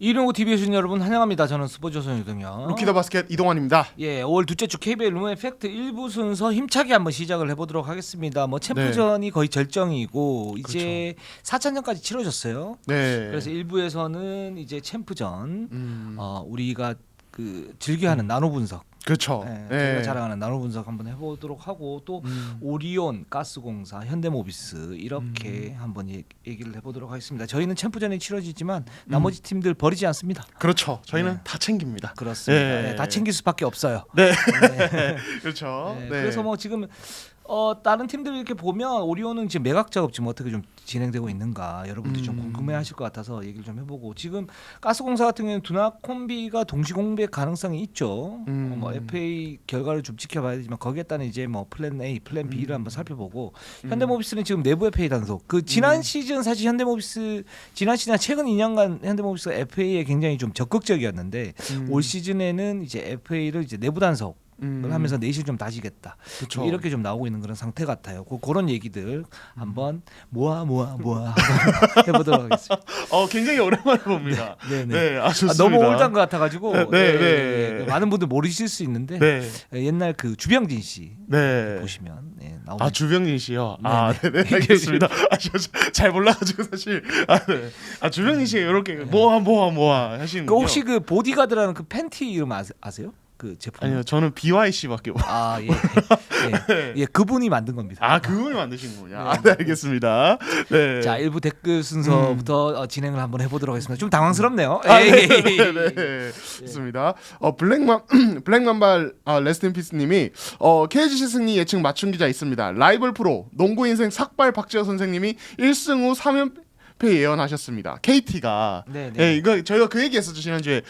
이동호 TV의 시청자 여러분 환영합니다. 저는 스포츠조선 유동현. 루키더 바스켓 이동환입니다. 예, 5월 둘째 주 KBL 룸 에펙트 1부 순서 힘차게 한번 시작을 해보도록 하겠습니다. 뭐 챔프전이 거의 절정이고 이제 4차전까지 치러졌어요. 네. 그래서 1부에서는 이제 챔프전 우리가 그 즐겨하는 나노 분석. 그렇죠. 네, 네. 저희가 자랑하는 나노 분석 한번 해보도록 하고 또 오리온, 가스공사, 현대모비스 이렇게 한번 얘기를 해보도록 하겠습니다. 저희는 챔프전이 치러지지만 나머지 팀들 버리지 않습니다. 그렇죠. 저희는 네. 다 챙깁니다. 그렇습니다. 네. 네, 다 챙길 수밖에 없어요. 네. 네. 그렇죠. 네, 네. 그래서 뭐 지금 다른 팀들 이렇게 보면 오리온은 지금 매각 작업 지금 어떻게 좀 진행되고 있는가 여러분들이 좀 궁금해하실 것 같아서 얘기를 좀 해보고 지금 가스공사 같은 경우는 두납 콤비가 동시 공백 가능성이 있죠. 뭐 FA 결과를 좀 지켜봐야 되지만 거기에 따른 이제 뭐 플랜 A, 플랜 B를 한번 살펴보고 현대모비스는 지금 내부 FA 단속. 그 지난 시즌 사실 현대모비스 지난 시즌 최근 2년간 현대모비스가 FA에 굉장히 좀 적극적이었는데 올 시즌에는 이제 FA를 이제 내부 단속. 하면서 내실 좀 다지겠다. 그쵸. 이렇게 좀 나오고 있는 그런 상태 같아요. 그런 얘기들 한번 모아 한번 해보도록 하겠습니다. 굉장히 오랜만에 봅니다. 네. 좋습니다. 너무 올드한 것 같아가지고 네. 많은 분들 모르실 수 있는데 네. 옛날 그 주병진 씨 네. 보시면 나오는 주병진 씨요. 네. 알겠습니다. 잘 몰라가지고 사실. 주병진 씨가 이렇게 모아 하시는. 혹시 그 보디가드라는 그 팬티 이름 아세요? 그 제품. 아니요, 저는 BYC밖에 못. 예, 그분이 만든 겁니다. 그분이 만드신 거냐? 네. 알겠습니다. 네. 자, 1부 댓글 순서부터 진행을 한번 해보도록 하겠습니다. 좀 당황스럽네요. 네. 좋습니다. 블랙맘발 레스트 인 피스님이 KGC 승리 예측 맞춤 기자 있습니다. 라이벌 프로 농구 인생 삭발 박지호 선생님이 1승 후 3연패 예언하셨습니다. KT가 이거 저희가 그 얘기했었죠 지난주에.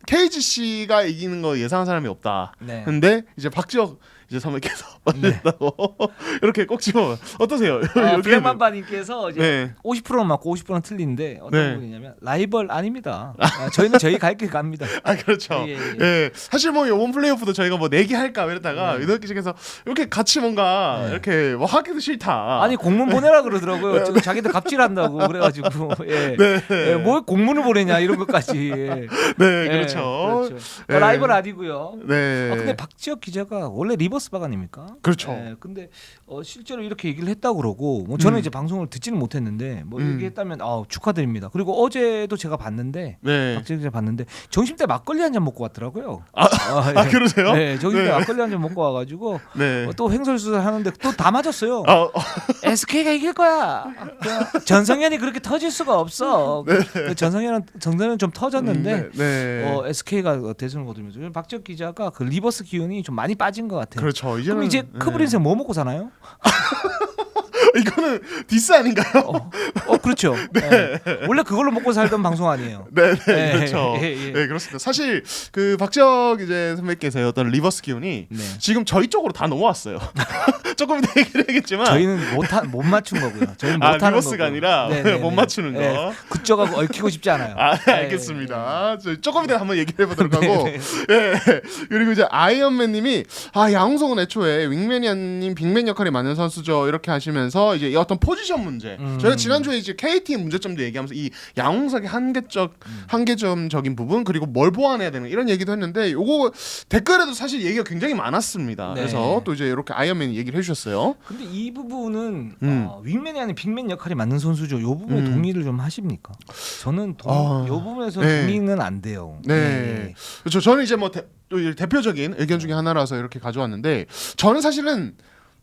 KGC가 이기는 거 예상한 사람이 없다. 네. 근데 이제 박지혁 이제 선배께서 만든다고 이렇게 꼭 집어 어떠세요? 블랙맘바님께서 이제 50%는 맞고 50%는 틀린데 어떤 분이냐면 라이벌 아닙니다. 저희는 저희 갈 길 갑니다. 그렇죠. 예. 사실 뭐 이번 플레이오프도 저희가 뭐 내기 할까 이러다가 이렇게 중에서 이렇게 같이 뭔가 이렇게 뭐 하기도 싫다. 아니 공문 보내라 그러더라고요. 지금 자기들 갑질한다고 그래가지고 뭘 공문을 보내냐 이런 것까지. 그렇죠. 라이벌 아니고요. 네. 근데 박지혁 기자가 원래 리버스박 아닙니까? 그렇죠. 근데 실제로 이렇게 얘기를 했다고 그러고 뭐 저는 이제 방송을 듣지는 못했는데 뭐 얘기했다면 축하드립니다. 그리고 어제도 제가 봤는데 박지혁 기자 봤는데 점심 때 막걸리 한 잔 먹고 왔더라고요. 그러세요? 네, 점심 때 막걸리 한 잔 먹고 와가지고 또 횡설수설 하는데 또 다 맞았어요. SK가 이길 거야. 전성현이 그렇게 터질 수가 없어. 전성현은 좀 터졌는데 SK가 대승을 거두면서 박지혁 기자가 그 리버스 기운이 좀 많이 빠진 것 같아요. 그렇죠. 그럼 이제 크블 인생 뭐 먹고 사나요? 이거는 디스 아닌가요? 그렇죠. 원래 그걸로 먹고 살던 방송 아니에요. 그렇죠. 그렇습니다. 사실 그 박지혁 이제 선배께서의 어떤 리버스 기운이 지금 저희 쪽으로 다 넘어왔어요. 조금 이따 얘기를 하겠지만 저희는 못 맞춘 거고요. 저희는 못 하는 리버스가 아니라 못 맞추는 거. 그쪽하고 얽히고 싶지 않아요. 알겠습니다. 조금 이따 한번 얘기를 해보도록 하고. 그리고 이제 아이언맨님이 양홍석은 애초에 윙맨이 아닌 빅맨 역할이 맞는 선수죠. 이렇게 하시면서 이제 이 어떤 포지션 문제. 저희가 지난주에 이제 KT 문제점도 얘기하면서 이 양홍석의 한계점적인 부분 그리고 뭘 보완해야 되는 이런 얘기도 했는데 요거 댓글에도 사실 얘기가 굉장히 많았습니다. 그래서 또 이제 이렇게 아이언맨이 얘기를 해주셨어요. 근데 이 부분은 윙맨이 아닌 빅맨 역할이 맞는 선수죠. 이 부분에 동의를 좀 하십니까? 저는 이 부분에서 동의는 안 돼요. 그렇죠. 저는 이제 뭐 대표적인 의견 중에 하나라서 이렇게 가져왔는데 저는 사실은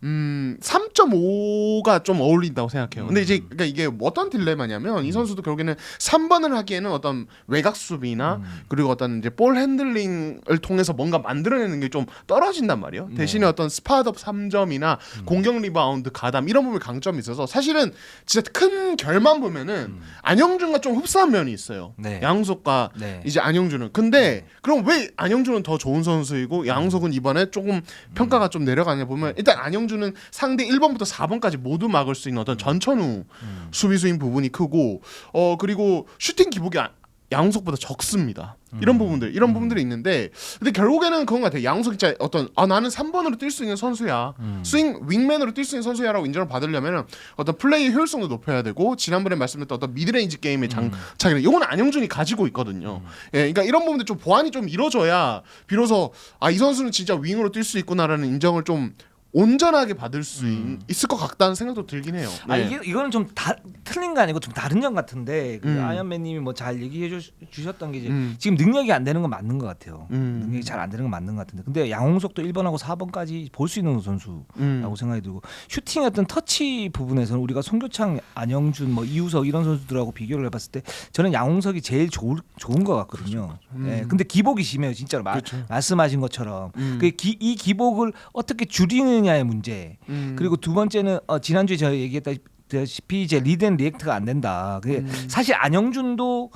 3.5가 좀 어울린다고 생각해요. 근데 이제 그러니까 이게 어떤 딜레마냐면 이 선수도 결국에는 3번을 하기에는 어떤 외곽 수비나 그리고 어떤 이제 볼 핸들링을 통해서 뭔가 만들어내는 게 좀 떨어진단 말이에요. 대신에 어떤 스팟업 3점이나 공격 리바운드 가담 이런 부분에 강점이 있어서 사실은 진짜 큰 결만 보면은 안영준과 좀 흡사한 면이 있어요. 양홍석과 이제 안영준은. 근데 그럼 왜 안영준은 더 좋은 선수이고 양홍석은 이번에 조금 평가가 좀 내려가냐 보면 일단 안영준은 상대 1번부터 4번까지 모두 막을 수 있는 어떤 전천후 수비수인 부분이 크고 그리고 슈팅 기복이 양홍석보다 적습니다. 이런 부분들이 있는데 근데 결국에는 그런 것 같아요. 양홍석이 진짜 어떤 나는 3번으로 뛸 수 있는 선수야. 스윙 윙맨으로 뛸 수 있는 선수야라고 인정을 받으려면 어떤 플레이 효율성도 높여야 되고 지난번에 말씀드렸던 어떤 미드레인지 게임의 장차기는 이거는 안영준이 가지고 있거든요. 예, 그러니까 이런 부분들 좀 보완이 좀 이루어져야 비로소 이 선수는 진짜 윙으로 뛸 수 있구나라는 인정을 좀 온전하게 받을 수 있을 것 같다는 생각도 들긴 해요. 네. 이거는 좀 틀린 거 아니고 좀 다른 점 같은데 그 아이언맨님이 뭐 잘 얘기해 주셨던 게 이제 지금 능력이 안 되는 건 맞는 것 같아요. 능력이 잘 안 되는 건 맞는 것 같은데 근데 양홍석도 1번하고 4번까지 볼 수 있는 선수라고 생각이 들고 슈팅의 어떤 터치 부분에서는 우리가 송교창, 안영준, 뭐 이우석 이런 선수들하고 비교를 해봤을 때 저는 양홍석이 제일 좋은 것 같거든요. 네, 근데 기복이 심해요, 진짜로 말씀하신 것처럼. 이 기복을 어떻게 줄이느냐의 문제. 그리고 두 번째는 지난주에 제가 얘기했다시피 이제 리드 앤 리액트가 안 된다. 사실 안영준도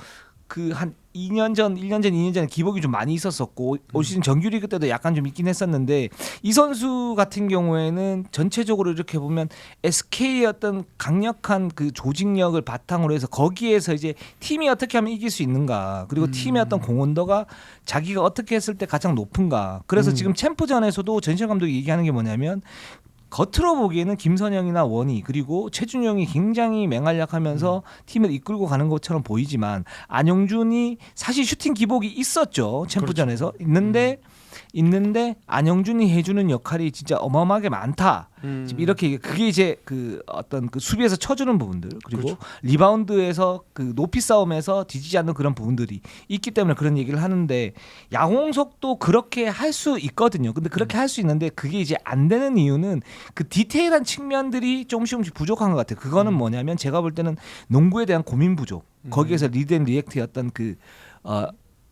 그 한 1년 전, 2년 전에 기복이 좀 많이 있었었고 올 시즌 정규리그 때도 약간 좀 있긴 했었는데 이 선수 같은 경우에는 전체적으로 이렇게 보면 SK의 어떤 강력한 그 조직력을 바탕으로 해서 거기에서 이제 팀이 어떻게 하면 이길 수 있는가 그리고 팀의 어떤 공헌도가 자기가 어떻게 했을 때 가장 높은가 그래서 지금 챔프전에서도 전시현 감독이 얘기하는 게 뭐냐면 겉으로 보기에는 김선영이나 원희 그리고 최준용이 굉장히 맹활약하면서 팀을 이끌고 가는 것처럼 보이지만 안영준이 사실 슈팅 기복이 있었죠. 챔프전에서 있는데 안영준이 해주는 역할이 진짜 어마어마하게 많다. 지금 이렇게 그게 이제 그 어떤 그 수비에서 쳐주는 부분들 그리고 리바운드에서 그 높이 싸움에서 뒤지지 않는 그런 부분들이 있기 때문에 그런 얘기를 하는데 양홍석도 그렇게 할 수 있거든요. 근데 그렇게 할 수 있는데 그게 이제 안 되는 이유는 그 디테일한 측면들이 조금씩 부족한 것 같아요. 그거는 뭐냐면 제가 볼 때는 농구에 대한 고민 부족. 거기에서 리드 앤 리액트의 어떤 그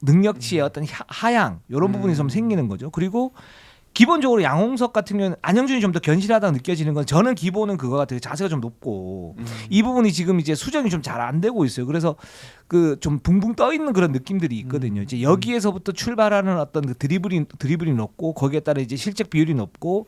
능력치의 어떤 하향 이런 부분이 좀 생기는 거죠. 그리고 기본적으로 양홍석 같은 경우는 안영준이 좀 더 견실하다고 느껴지는 건 저는 기본은 그거 같아요. 자세가 좀 높고 이 부분이 지금 이제 수정이 좀 잘 안 되고 있어요. 그래서 그 좀 붕붕 떠 있는 그런 느낌들이 있거든요. 이제 여기에서부터 출발하는 어떤 그 드리블이 높고 거기에 따라 이제 실책 비율이 높고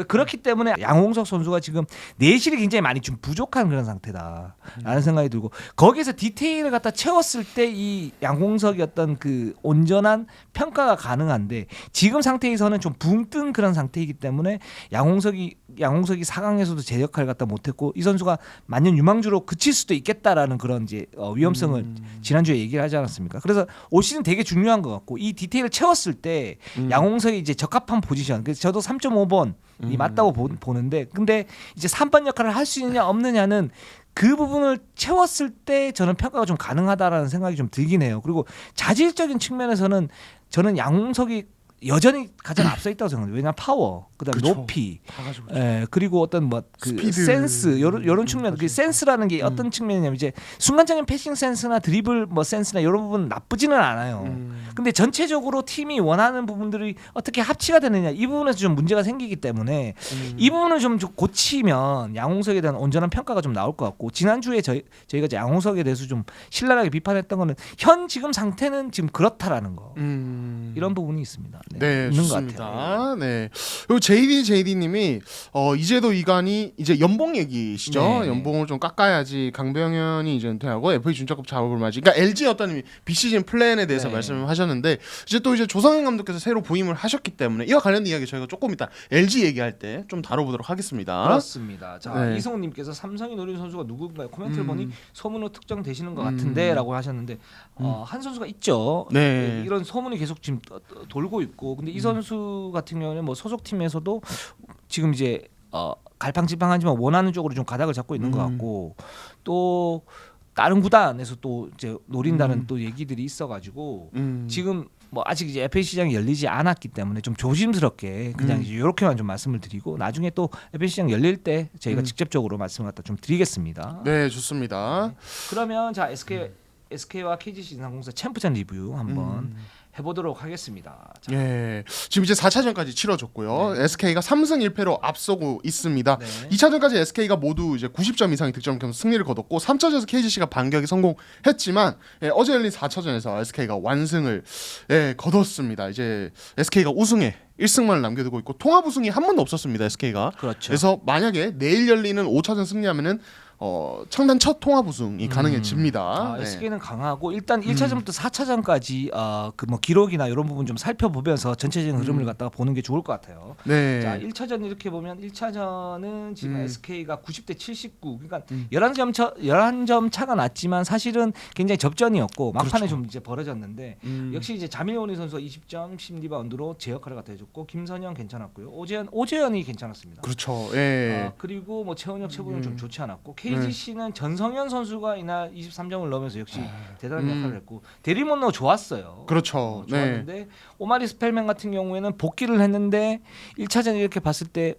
그렇기 때문에 양홍석 선수가 지금 내실이 굉장히 많이 좀 부족한 그런 상태다라는 생각이 들고 거기에서 디테일을 갖다 채웠을 때 이 양홍석이 어떤 그 온전한 평가가 가능한데 지금 상태에서는 좀 붕 뜬 그런 상태이기 때문에 양홍석이 4강에서도 제 역할을 갖다 못했고 이 선수가 만년 유망주로 그칠 수도 있겠다라는 그런 이제 위험성을 지난주에 얘기를 하지 않았습니까? 그래서 올 시즌 되게 중요한 것 같고 이 디테일을 채웠을 때 양홍석이 이제 적합한 포지션. 그래서 저도 3.5번이 맞다고 보는데 근데 이제 3번 역할을 할 수 있느냐 없느냐는 그 부분을 채웠을 때 저는 평가가 좀 가능하다라는 생각이 좀 들긴 해요. 그리고 자질적인 측면에서는 저는 양홍석이 여전히 가장 앞서 있다고 생각해요. 왜냐하면 파워, 그다음 높이, 그리고 어떤 뭐 그 센스 이런 측면, 그 센스라는 게 어떤 측면이냐면 이제 순간적인 패싱 센스나 드리블 뭐 센스나 이런 부분 나쁘지는 않아요. 근데 전체적으로 팀이 원하는 부분들이 어떻게 합치가 되느냐 이 부분에서 좀 문제가 생기기 때문에 이 부분을 좀 고치면 양홍석에 대한 온전한 평가가 좀 나올 것 같고 지난주에 저희가 이제 양홍석에 대해서 좀 신랄하게 비판했던 거는 현 지금 상태는 지금 그렇다라는 거 이런 부분이 있습니다. 네, 있는 좋습니다. 것 같아요. 네. 그리고 JD님이 이제도 이관이 이제 연봉 얘기시죠. 네. 연봉을 좀 깎아야지 강병현이 이제 은퇴하고 FA 준자급 작업을 맞이. 그러니까 LG 어떤 비시즌 플랜에 대해서 말씀하셨는데 이제 조성현 감독께서 새로 부임을 하셨기 때문에 이와 관련된 이야기 저희가 조금 이따 LG 얘기할 때 좀 다뤄보도록 하겠습니다. 그렇습니다. 자 이성훈님께서 삼성이 노리는 선수가 누군가요? 코멘트를 보니 소문으로 특정되시는 것 같은데라고 하셨는데 한 선수가 있죠. 네. 이런 소문이 계속 지금 돌고 있고 근데 이 선수 같은 경우는 뭐 소속 팀에서도 지금 이제 갈팡질팡하지만 원하는 쪽으로 좀 가닥을 잡고 있는 것 같고 또 다른 구단에서 또 이제 노린다는 또 얘기들이 있어가지고 지금 뭐 아직 이제 FA 시장이 열리지 않았기 때문에 좀 조심스럽게 그냥 이제 이렇게만 좀 말씀을 드리고 나중에 또 FA 시장 열릴 때 저희가 직접적으로 말씀을 갖다 좀 드리겠습니다. 네, 좋습니다. 그러면 자 SK와 KGC 인삼공사 챔프전 리뷰 한번 해보도록 하겠습니다. 자. 예, 지금 이제 4차전까지 치러졌고요. SK가 3승 1패로 앞서고 있습니다. 2차전까지 SK가 모두 이제 90점 이상의 득점을 통해서 승리를 거뒀고 3차전에서 KGC가 반격에 성공했지만 어제 열린 4차전에서 SK가 완승을 거뒀습니다. 이제 SK가 우승에 1승만을 남겨두고 있고 통합 우승이 한 번도 없었습니다. SK가. 그렇죠. 그래서 만약에 내일 열리는 5차전 승리하면은 청단 첫 통합 우승이 가능해집니다. 네. SK는 강하고 일단 1차전부터 4차전까지 그 뭐 기록이나 이런 부분 좀 살펴보면서 전체적인 흐름을 갖다가 보는 게 좋을 것 같아요. 네. 자, 1차전 이렇게 보면 1차전은 지금 SK가 90대 79. 그러니까 11점 차가 났지만 사실은 굉장히 접전이었고 막판에 그렇죠. 좀 이제 벌어졌는데 역시 이제 자밀원희 선수가 20점 10리바운드로 제 역할을 갖다 해줬고 김선영 괜찮았고요. 오재현이 괜찮았습니다. 그렇죠. 예. 그리고 뭐 최원혁, 최보영 좀 좋지 않았고 KGC는 전성현 선수가 이날 23점을 넣으면서 역시 대단한 역할을 했고 데리몬로 좋았어요. 그렇죠. 좋았는데 오마리 스펠맨 같은 경우에는 복귀를 했는데 1차전 이렇게 봤을 때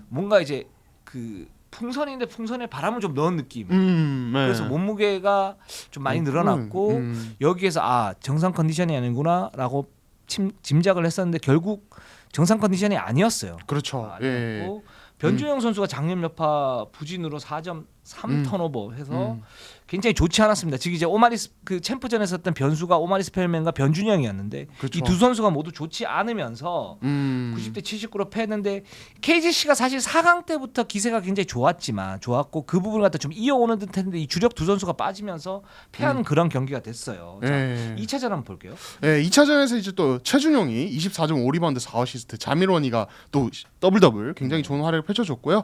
뭔가 이제 그 풍선인데 풍선에 바람을 좀 넣은 느낌. 네. 그래서 몸무게가 좀 많이 늘어났고 여기에서 정상 컨디션이 아니구나라고 짐작을 했었는데 결국 정상 컨디션이 아니었어요. 그렇죠. 아니었고 변주영 선수가 작년 여파 부진으로 4점 3턴오버 해서 굉장히 좋지 않았습니다. 지금 이제 그 챔프전에서 했던 변수가 오마리 스펠맨과 변준영이었는데 그렇죠. 이 두 선수가 모두 좋지 않으면서 90대 79로 패했는데 KGC가 사실 4강 때부터 기세가 굉장히 좋았고 그 부분을 갖다 좀 이어오는 듯했는데 이 주력 두 선수가 빠지면서 패하는 그런 경기가 됐어요. 자, 2차전 한번 볼게요. 네, 2차전에서 이제 또 최준용이 24점 5리바운드 4어시스트, 자밀원이가 또 더블 굉장히 좋은 활약을 펼쳐줬고요.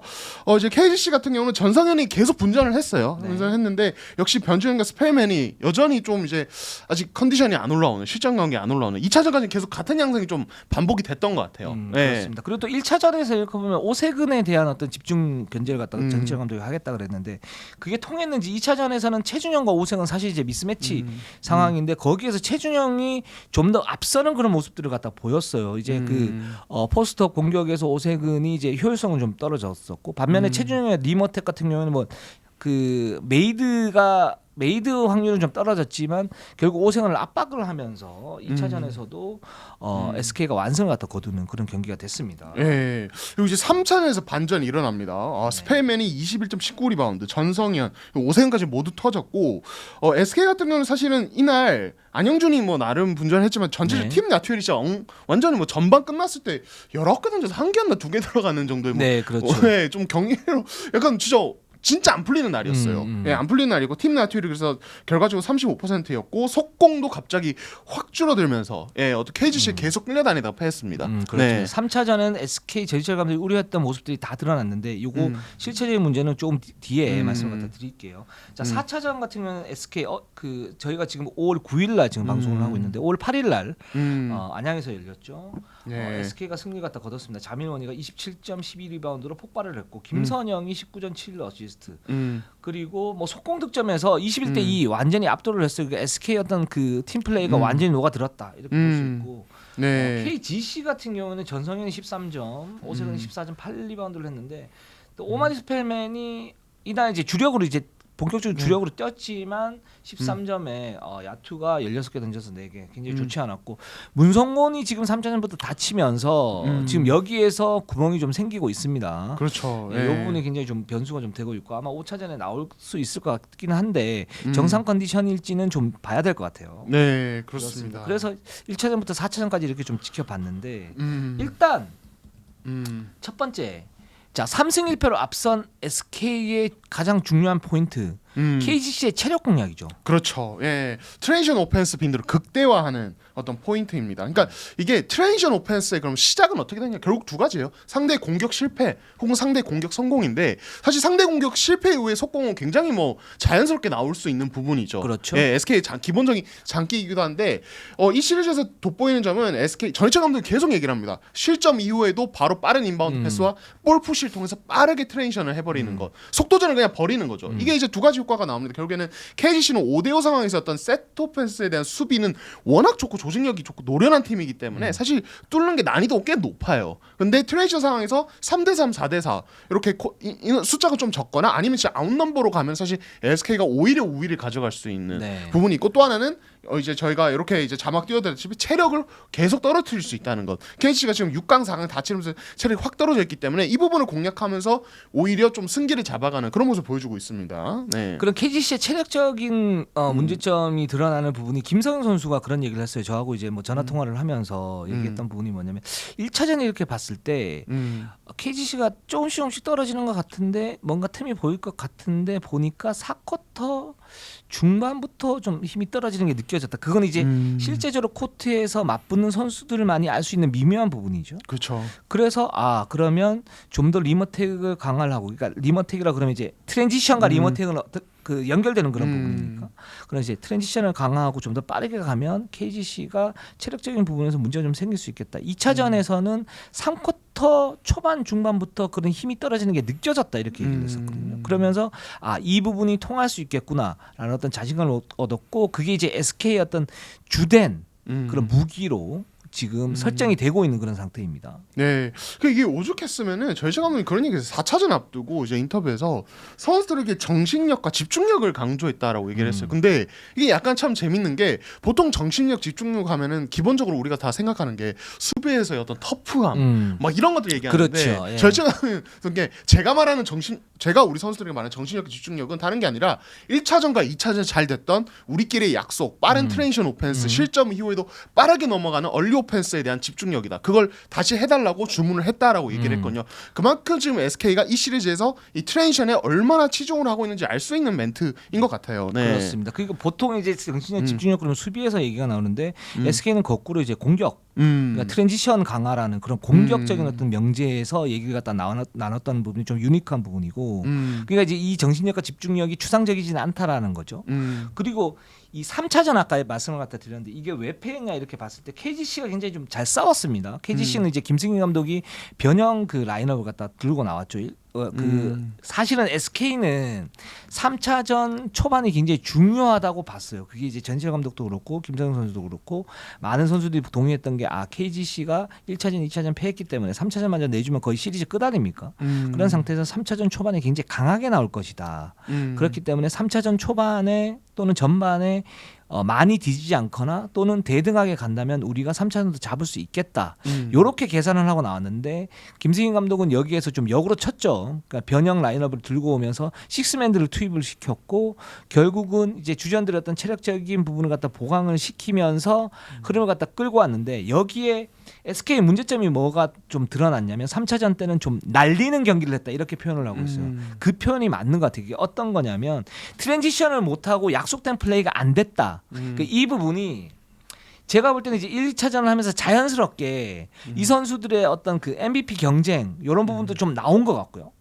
이제 KGC 같은 경우는 전성현이 계속 분전을 했어요. 분전했는데 역시 변준영과 스펠맨이 여전히 좀 이제 아직 컨디션이 안 올라오는, 실전 경기 안 올라오는 2차전까지 계속 같은 양상이 좀 반복이 됐던 것 같아요. 그렇습니다. 그리고 또 1차전에서 이렇게 보면 오세근에 대한 어떤 집중 견제를 갖다가 정치열 감독이 하겠다 그랬는데 그게 통했는지 2차전에서는 최준영과 오세근 사실 이제 미스매치 상황인데 거기에서 최준영이 좀 더 앞서는 그런 모습들을 갖다 보였어요. 이제 포스트업 공격에서 오세근이 이제 효율성은 좀 떨어졌었고 반면에 최준영의 리머텍 같은 경우는 뭐 그 메이드 확률은 좀 떨어졌지만 결국 오세근을 압박을 하면서 2차전에서도 SK가 완승을 갖다 거두는 그런 경기가 됐습니다. 예. 그리고 이제 3차전에서 반전이 일어납니다. 스펠맨이 21.19 리바운드, 전성현, 오세근까지 모두 터졌고 SK 같은 경우는 사실은 이날 안영준이 뭐 나름 분전했지만 전체적 팀 나투엘이 진짜 완전히 뭐 전반 끝났을 때 19개 던져서 1개였나 2개 들어가는 정도의 네, 그렇죠. 좀 경기로 약간 진짜 안 풀리는 날이었어요. 예, 안 풀리는 날이고 팀 나투일이 그래서 결과적으로 35%였고 속공도 갑자기 확 줄어들면서 KGC에 계속 끌려다니다가 패했습니다. 그렇죠. 네. 3차전은 SK 제주철 감독이 우려했던 모습들이 다 드러났는데 이거 실체적인 문제는 조금 뒤에 말씀을 갖다 드릴게요. 자, 4차전 같은 경우는 SK 저희가 지금 5월 9일 날 지금 방송을 하고 있는데 5월 8일 날 안양에서 열렸죠. SK가 승리 갖다 거뒀습니다. 자밀원이가 27점 12리바운드로 폭발을 했고 김선영이 19점 7어시스트. 그리고 뭐 속공 득점에서 21대 2 완전히 압도를 했어요. 그 SK 어떤 그 팀 플레이가 완전히 녹아들었다 이렇게 볼 수 있고 KGC 같은 경우는 전성현이 13점, 오세근이 14점 8리바운드를 했는데 또 오마리 스펠맨이 이날 이제 본격적으로 주력으로 뛰었지만 13점에 야투가 16개 던져서 4개 굉장히 좋지 않았고 문성곤이 지금 3차전부터 다치면서 지금 여기에서 구멍이 좀 생기고 있습니다. 그렇죠. 이 부분이 굉장히 좀 변수가 좀 되고 있고 아마 5차전에 나올 수 있을 것 같긴 한데 정상 컨디션일지는 좀 봐야 될 것 같아요. 네, 그렇습니다. 그래서 1차전부터 4차전까지 이렇게 좀 지켜봤는데 일단 첫 번째 3승 1패로 앞선 SK의 가장 중요한 포인트 KGC의 체력 공략이죠. 그렇죠. 예, 트랜지션 오펜스 빈도를 극대화하는 어떤 포인트입니다. 그러니까 이게 트랜지션 오펜스의 그럼 시작은 어떻게 되냐? 결국 두 가지예요. 상대 공격 실패 혹은 상대 공격 성공인데 사실 상대 공격 실패 이후에 속공은 굉장히 뭐 자연스럽게 나올 수 있는 부분이죠. 그렇죠. 예, SK의 기본적인 장기이기도 한데 이 시리즈에서 돋보이는 점은 SK 전희철 감독이 계속 얘기를 합니다. 실점 이후에도 바로 빠른 인바운드 패스와 볼 푸시를 통해서 빠르게 트랜지션을 해버리는 것, 속도전을 그냥 버리는 거죠. 이게 이제 두 가지 효과가 나옵니다. 결국에는 KGC는 5대5 상황에서 어떤 세트 오펜스에 대한 수비는 워낙 좋고 조직력이 좋고 노련한 팀이기 때문에 사실 뚫는 게 난이도가 꽤 높아요. 근데 트랜지션 상황에서 3대3, 4대4 이렇게 숫자가 좀 적거나 아니면 진짜 아웃넘버로 가면 사실 SK가 오히려 우위를 가져갈 수 있는 부분이 있고 또 하나는 이제 저희가 이렇게 이제 자막 띄워드렸지만 체력을 계속 떨어뜨릴 수 있다는 것. KGC가 지금 6강 4강 다 치르면서 체력이 확 떨어져 있기 때문에 이 부분을 공략하면서 오히려 좀 승기를 잡아가는 그런 모습을 보여주고 있습니다. 네. 그런 KGC의 체력적인 문제점이 드러나는 부분이 김성현 선수가 그런 얘기를 했어요. 저하고 이제 뭐 전화 통화를 하면서 얘기했던 부분이 뭐냐면 1차전에 이렇게 봤을 때 KGC가 조금씩 떨어지는 것 같은데 뭔가 틈이 보일 것 같은데 보니까 4쿼터 중반부터 좀 힘이 떨어지는 게 느껴졌다. 그건 이제 실제적으로 코트에서 맞붙는 선수들만이 알 수 있는 미묘한 부분이죠. 그렇죠. 그래서 그러면 좀 더 리머텍을 강화를 하고, 그러니까 리머텍이라 그러면 이제 트랜지션과 리머텍은 그 연결되는 그런 부분이니까. 그런 이제 트랜지션을 강화하고 좀 더 빠르게 가면 KGC가 체력적인 부분에서 문제가 좀 생길 수 있겠다. 2차전에서는 3쿼터 초반 중반부터 그런 힘이 떨어지는 게 느껴졌다 이렇게 얘기를 했었거든요. 그러면서 이 부분이 통할 수 있겠구나라는 어떤 자신감을 얻었고, 그게 이제 SK의 어떤 주된 그런 무기로 지금 설정이 되고 있는 그런 상태입니다. 네, 이게 오죽했으면은 저희가 감독이 그런 얘기했어요. 4차전 앞두고 이제 인터뷰에서 선수들에게 정신력과 집중력을 강조했다라고 얘기를 했어요. 근데 이게 약간 참 재밌는 게 보통 정신력, 집중력 하면은 기본적으로 우리가 다 생각하는 게 수비에서의 어떤 터프함, 막 이런 것들 얘기하는데 그렇죠. 예. 저희가 게 제가 말하는 제가 우리 선수들에게 말하는 정신력, 집중력은 다른 게 아니라 1차전과 2차전 잘 됐던 우리끼리의 약속, 빠른 트랜지션 오펜스, 실점 이후에도 빠르게 넘어가는 얼리 오펜스에 대한 집중력이다. 그걸 다시 해달라고 주문을 했다라고 얘기를 했거든요. 그만큼 지금 SK가 이 시리즈에서 이 트랜지션에 얼마나 치중을 하고 있는지 알 수 있는 멘트인 것 같아요. 네. 그렇습니다. 그리고 보통 이제 정신력, 집중력 그러면 수비에서 얘기가 나오는데 SK는 거꾸로 이제 공격, 그러니까 트랜지션 강화라는 그런 공격적인 어떤 명제에서 얘기를 갖다 나눴던 부분이 좀 유니크한 부분이고, 그러니까 이제 이 정신력과 집중력이 추상적이지는 않다라는 거죠. 그리고 이 3차전 아까 말씀을 갖다 드렸는데 이게 왜 패했냐 이렇게 봤을 때 KGC가 굉장히 좀 잘 싸웠습니다. KGC는 이제 김승희 감독이 변형 그 라인업을 갖다 들고 나왔죠. 사실은 SK는 3차전 초반이 굉장히 중요하다고 봤어요. 그게 이제 전시현 감독도 그렇고 김성현 선수도 그렇고 많은 선수들이 동의했던 게 KGC가 1차전, 2차전 패했기 때문에 3차전만 내주면 거의 시리즈 끝 아닙니까? 그런 상태에서 3차전 초반에 굉장히 강하게 나올 것이다. 그렇기 때문에 3차전 초반에 또는 전반에 많이 뒤지지 않거나 또는 대등하게 간다면 우리가 3차전도 잡을 수 있겠다. 이렇게 계산을 하고 나왔는데 김승인 감독은 여기에서 좀 역으로 쳤죠. 그러니까 변형 라인업을 들고 오면서 식스맨들을 투입을 시켰고 결국은 이제 주전들의 어떤 체력적인 부분을 갖다 보강을 시키면서 흐름을 갖다 끌고 왔는데 여기에 SK의 문제점이 뭐가 좀 드러났냐면 3차전 때는 좀 날리는 경기를 했다 이렇게 표현을 하고 있어요. 그 표현이 맞는 것 같아요. 이게 어떤 거냐면 트랜지션을 못하고 약속된 플레이가 안 됐다. 이 부분이 제가 볼 때는 이제 1차전을 하면서 자연스럽게 이 선수들의 어떤 그 MVP 경쟁 이런 부분도 좀 나온 것 같고요.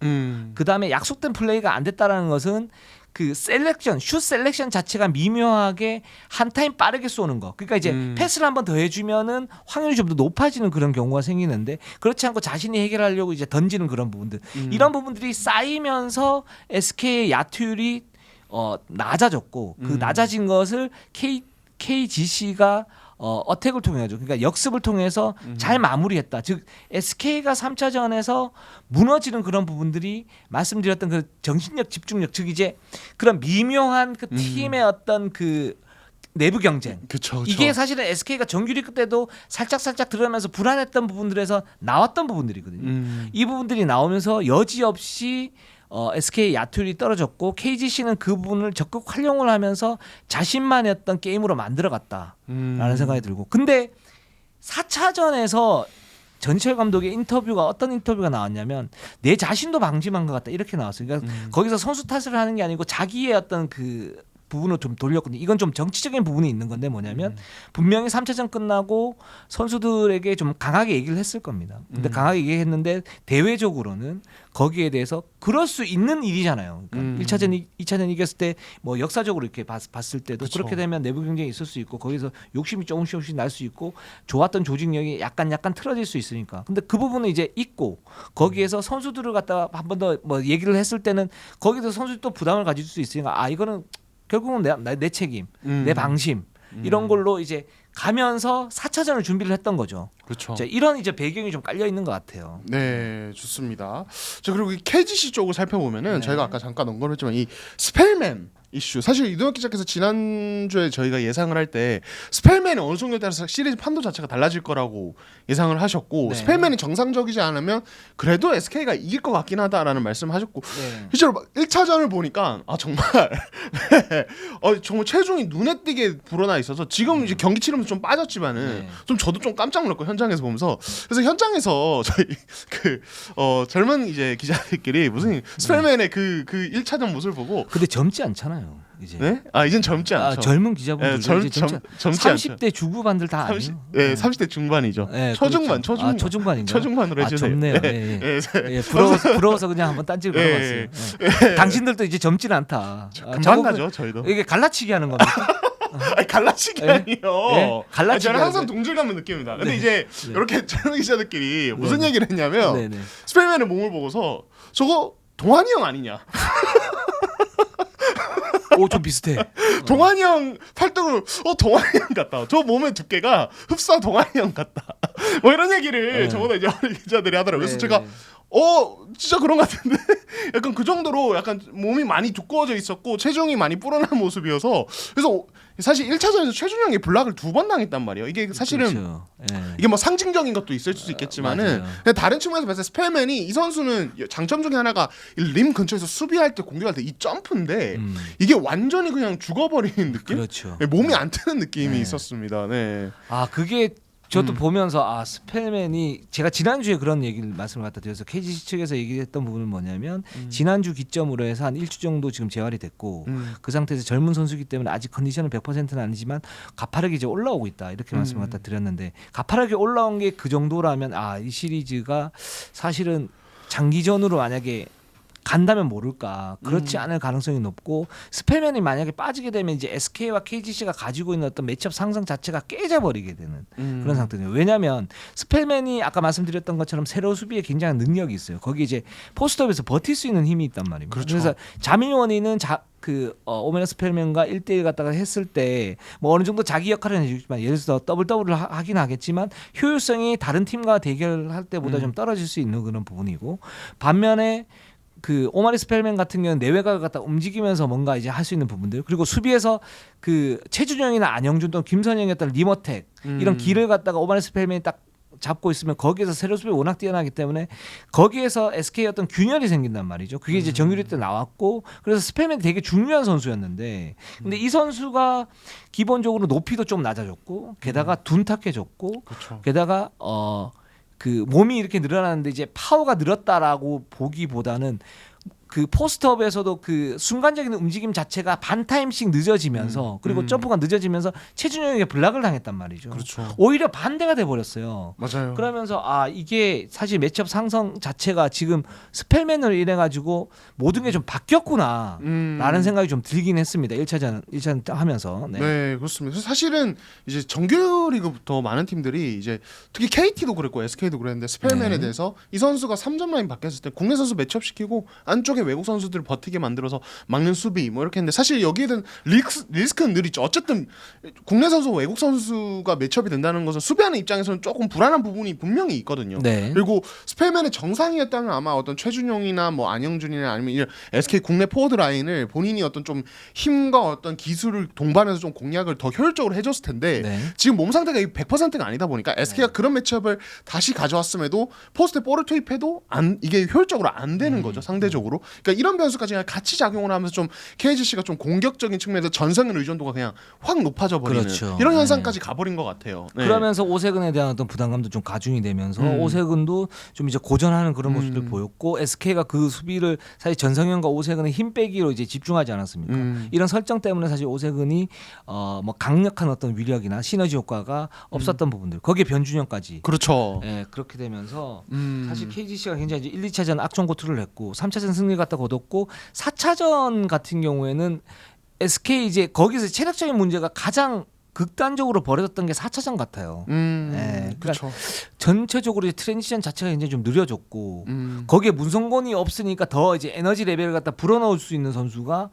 그 다음에 약속된 플레이가 안 됐다라는 것은 그 셀렉션, 슛 셀렉션 자체가 미묘하게 한 타임 빠르게 쏘는 거. 그러니까 이제 패스를 한번 더 해주면은 확률이 좀 더 높아지는 그런 경우가 생기는데 그렇지 않고 자신이 해결하려고 이제 던지는 그런 부분들. 이런 부분들이 쌓이면서 SK의 야투율이 낮아졌고 그 낮아진 것을 KGC가 어택을 통해서 그러니까 역습을 통해서 잘 마무리했다. 즉 SK가 3차전에서 무너지는 그런 부분들이 말씀드렸던 그 정신력, 집중력, 즉 이제 그런 미묘한 그 팀의 어떤 그 내부 경쟁. 그쵸. 이게 사실은 SK가 정규리그 때도 살짝 들어가면서 불안했던 부분들에서 나왔던 부분들이거든요. 이 부분들이 나오면서 여지없이 SK 야투율이 떨어졌고 KGC는 그 부분을 적극 활용을 하면서 자신만의 어떤 게임으로 만들어갔다라는 생각이 들고, 근데 4차전에서 전철 감독의 인터뷰가 어떤 인터뷰가 나왔냐면 내 자신도 방심한 것 같다 이렇게 나왔어요. 그러니까 거기서 선수 탓을 하는 게 아니고 자기의 어떤 그 부분을 좀 돌렸거든요. 이건 좀 정치적인 부분이 있는 건데 뭐냐면 분명히 3차전 끝나고 선수들에게 좀 강하게 얘기를 했을 겁니다. 근데 강하게 얘기했는데 대외적으로는 거기에 대해서 그럴 수 있는 일이잖아요. 그러니까 1차전, 2차전 이겼을 때 뭐 역사적으로 이렇게 봤을 때도 그쵸. 그렇게 되면 내부 경쟁이 있을 수 있고 거기서 욕심이 조금씩 날 수 있고 좋았던 조직력이 약간 틀어질 수 있으니까. 근데 그 부분은 이제 있고 거기에서 선수들을 갖다가 한 번 더 뭐 얘기를 했을 때는 거기서 선수들이 또 부담을 가질 수 있으니까 이거는 결국은 내 책임, 내 방심 이런 걸로 이제 가면서 4차전을 준비를 했던 거죠. 그렇죠. 이런 이제 배경이 좀 깔려 있는 것 같아요. 네, 좋습니다. 자, 그리고 이 KGC 쪽을 살펴보면은 저희가 아까 잠깐 언급했지만 이 스펠맨 이슈. 사실 이동혁 기자께서 지난주에 저희가 예상을 할 때 스펠맨이 어느 정도에 따라서 시리즈 판도 자체가 달라질 거라고 예상을 하셨고 네. 스펠맨이 정상적이지 않으면 그래도 SK가 이길 것 같긴 하다라는 말씀하셨고 네. 실제로 막 1차전을 보니까 정말 정말 체중이 눈에 띄게 불어나 있어서 지금 이제 경기 치르면서 좀 빠졌지만은 네. 좀 저도 좀 깜짝 놀랐고 현장에서 보면서 그래서 현장에서 저희 젊은 이제 기자들끼리 무슨 스펠맨의 그 1차전 모습을 보고 근데 젊지 않잖아요. 이제. 네? 이젠 젊지 않죠. 젊은 기자분들 예, 젊지 30대 중후반들 다 아니에요. 30대 중반이죠. 네, 초중반, 그렇죠. 초중반. 초중반인가? 초중반으로 해주세요. 젊네요. 예, 예, 예. 예. 예, 부러워서 그냥 한번 딴지를 걸어봤어요. 예. 당신들도 이제 젊지는 않다. 금방 나죠, 저희도. 이게 갈라치기 하는 겁니까? 갈라치기 예? 아니요. 예? 갈라치기 저는 항상 하는 동질감을 느낍니다. 근데 네. 이제 네. 이렇게 젊은 기자들끼리 무슨 네. 얘기를 했냐면 네네. 스펠맨의 몸을 보고서 저거 동환이 형 아니냐. 좀 비슷해. 동환이 형 팔뚝을 동환이 형 같다. 저 몸의 두께가 흡사 동환이 형 같다. 뭐 이런 얘기를 네. 저보다 이제 어린 기자들이 하더라고요. 그래서 네, 제가 네. 진짜 그런 것 같은데 약간 그 정도로 약간 몸이 많이 두꺼워져 있었고 체중이 많이 불어난 모습이어서 그래서 사실 1차전에서 최준영이 블락을 2번 당했단 말이에요. 이게 사실은 그렇죠. 예. 이게 뭐 상징적인 것도 있을 수 있겠지만은 맞아요. 근데 다른 측면에서 봤을 때 스펠맨이 이 선수는 장점 중에 하나가 림 근처에서 수비할 때 공격할 때 이 점프인데 이게 완전히 그냥 죽어버리는 느낌? 그렇죠. 몸이 안 트는 느낌이 네. 있었습니다. 네. 그게 저도 보면서 스펠맨이 제가 지난주에 그런 얘기를 말씀을 갖다 드려서 KGC 측에서 얘기했던 부분은 뭐냐면 지난주 기점으로 해서 한 1주 정도 지금 재활이 됐고 그 상태에서 젊은 선수이기 때문에 아직 컨디션은 100%는 아니지만 가파르게 이제 올라오고 있다 이렇게 말씀을 갖다 드렸는데 가파르게 올라온 게 그 정도라면 이 시리즈가 사실은 장기전으로 만약에 간다면 모를까 그렇지 않을 가능성이 높고 스펠맨이 만약에 빠지게 되면 이제 SK와 KGC가 가지고 있는 어떤 매치업 상승 자체가 깨져버리게 되는 그런 상태예요. 왜냐하면 스펠맨이 아까 말씀드렸던 것처럼 세로 수비에 굉장한 능력이 있어요. 거기 이제 포스트업에서 버틸 수 있는 힘이 있단 말입니다. 그렇죠. 그래서 자밀원이는 오메나 스펠맨과 1대1 갖다가 했을 때 뭐 어느 정도 자기 역할은 해주지만 예를 들어서 더블을 하긴 하겠지만 효율성이 다른 팀과 대결할 때보다 좀 떨어질 수 있는 그런 부분이고 반면에 그 오마리 스펠맨 같은 경우는 내외각을 갖다 움직이면서 뭔가 이제 할 수 있는 부분들 그리고 수비에서 그 최준영이나 안영준 또는 김선영이었던 리머텍 이런 길을 갖다가 오마리 스펠맨이 딱 잡고 있으면 거기에서 세로 수비 워낙 뛰어나기 때문에 거기에서 SK 어떤 균열이 생긴단 말이죠. 그게 이제 정규리 때 나왔고 그래서 스펠맨이 되게 중요한 선수였는데 근데 이 선수가 기본적으로 높이도 좀 낮아졌고 게다가 둔탁해졌고 그렇죠. 게다가 그 몸이 이렇게 늘어나는데 이제 파워가 늘었다라고 보기보다는 그 포스트업에서도 그 순간적인 움직임 자체가 반 타임씩 늦어지면서 그리고 점프가 늦어지면서 최준영에게 블락을 당했단 말이죠. 그렇죠. 오히려 반대가 돼 버렸어요. 맞아요. 그러면서 이게 사실 매치업 상승 자체가 지금 스펠맨으로 인해 가지고 모든 게 좀 바뀌었구나라는 생각이 좀 들긴 했습니다. 1차전 하면서. 네, 그렇습니다. 그래서 사실은 이제 정규리그부터 많은 팀들이 이제 특히 KT도 그랬고 SK도 그랬는데 스펠맨에 네. 대해서 이 선수가 3점 라인 바뀌었을 때 국내 선수 매치업 시키고 안쪽에 외국 선수들을 버티게 만들어서 막는 수비 뭐 이렇게 했는데 사실 여기에 대한 리스크는 늘 있죠. 어쨌든 국내 선수 외국 선수가 매치업이 된다는 것은 수비하는 입장에서는 조금 불안한 부분이 분명히 있거든요. 네. 그리고 스펠맨의 정상이었다면 아마 어떤 최준용이나 뭐 안영준이나 아니면 이런 SK 국내 포워드 라인을 본인이 어떤 좀 힘과 어떤 기술을 동반해서 좀 공략을 더 효율적으로 해줬을 텐데 네. 지금 몸 상태가 100%가 아니다 보니까 SK가 그런 매치업을 다시 가져왔음에도 포스트에 볼을 투입해도 이게 효율적으로 안 되는 거죠. 상대적으로. 그러니까 이런 변수까지 같이 작용을 하면서 좀 KGC가 좀 공격적인 측면에서 전승의 의존도가 그냥 확 높아져 버리는 그렇죠. 이런 현상까지 가버린 것 같아요. 네. 그러면서 오세근에 대한 어떤 부담감도 좀 가중이 되면서 오세근도 좀 이제 고전하는 그런 모습을 보였고 SK가 그 수비를 사실 전성현과 오세근의 힘 빼기로 이제 집중하지 않았습니까? 이런 설정 때문에 사실 오세근이 뭐 강력한 어떤 위력이나 시너지 효과가 없었던 부분들 거기에 변준영까지 그렇죠. 그렇게 되면서 사실 KGC가 굉장히 이제 1, 2차전 악전고투를 했고 3차전 승리 갖다 거뒀고 4차전 같은 경우에는 SK 이제 거기서 체력적인 문제가 가장 극단적으로 벌어졌던 게 4차전 같아요. 네, 그러니까 그렇죠. 전체적으로 이제 트랜지션 자체가 굉장히 좀 느려졌고 음. 거기에 문성곤이 없으니까 더 이제 에너지 레벨을 갖다 불어넣을 수 있는 선수가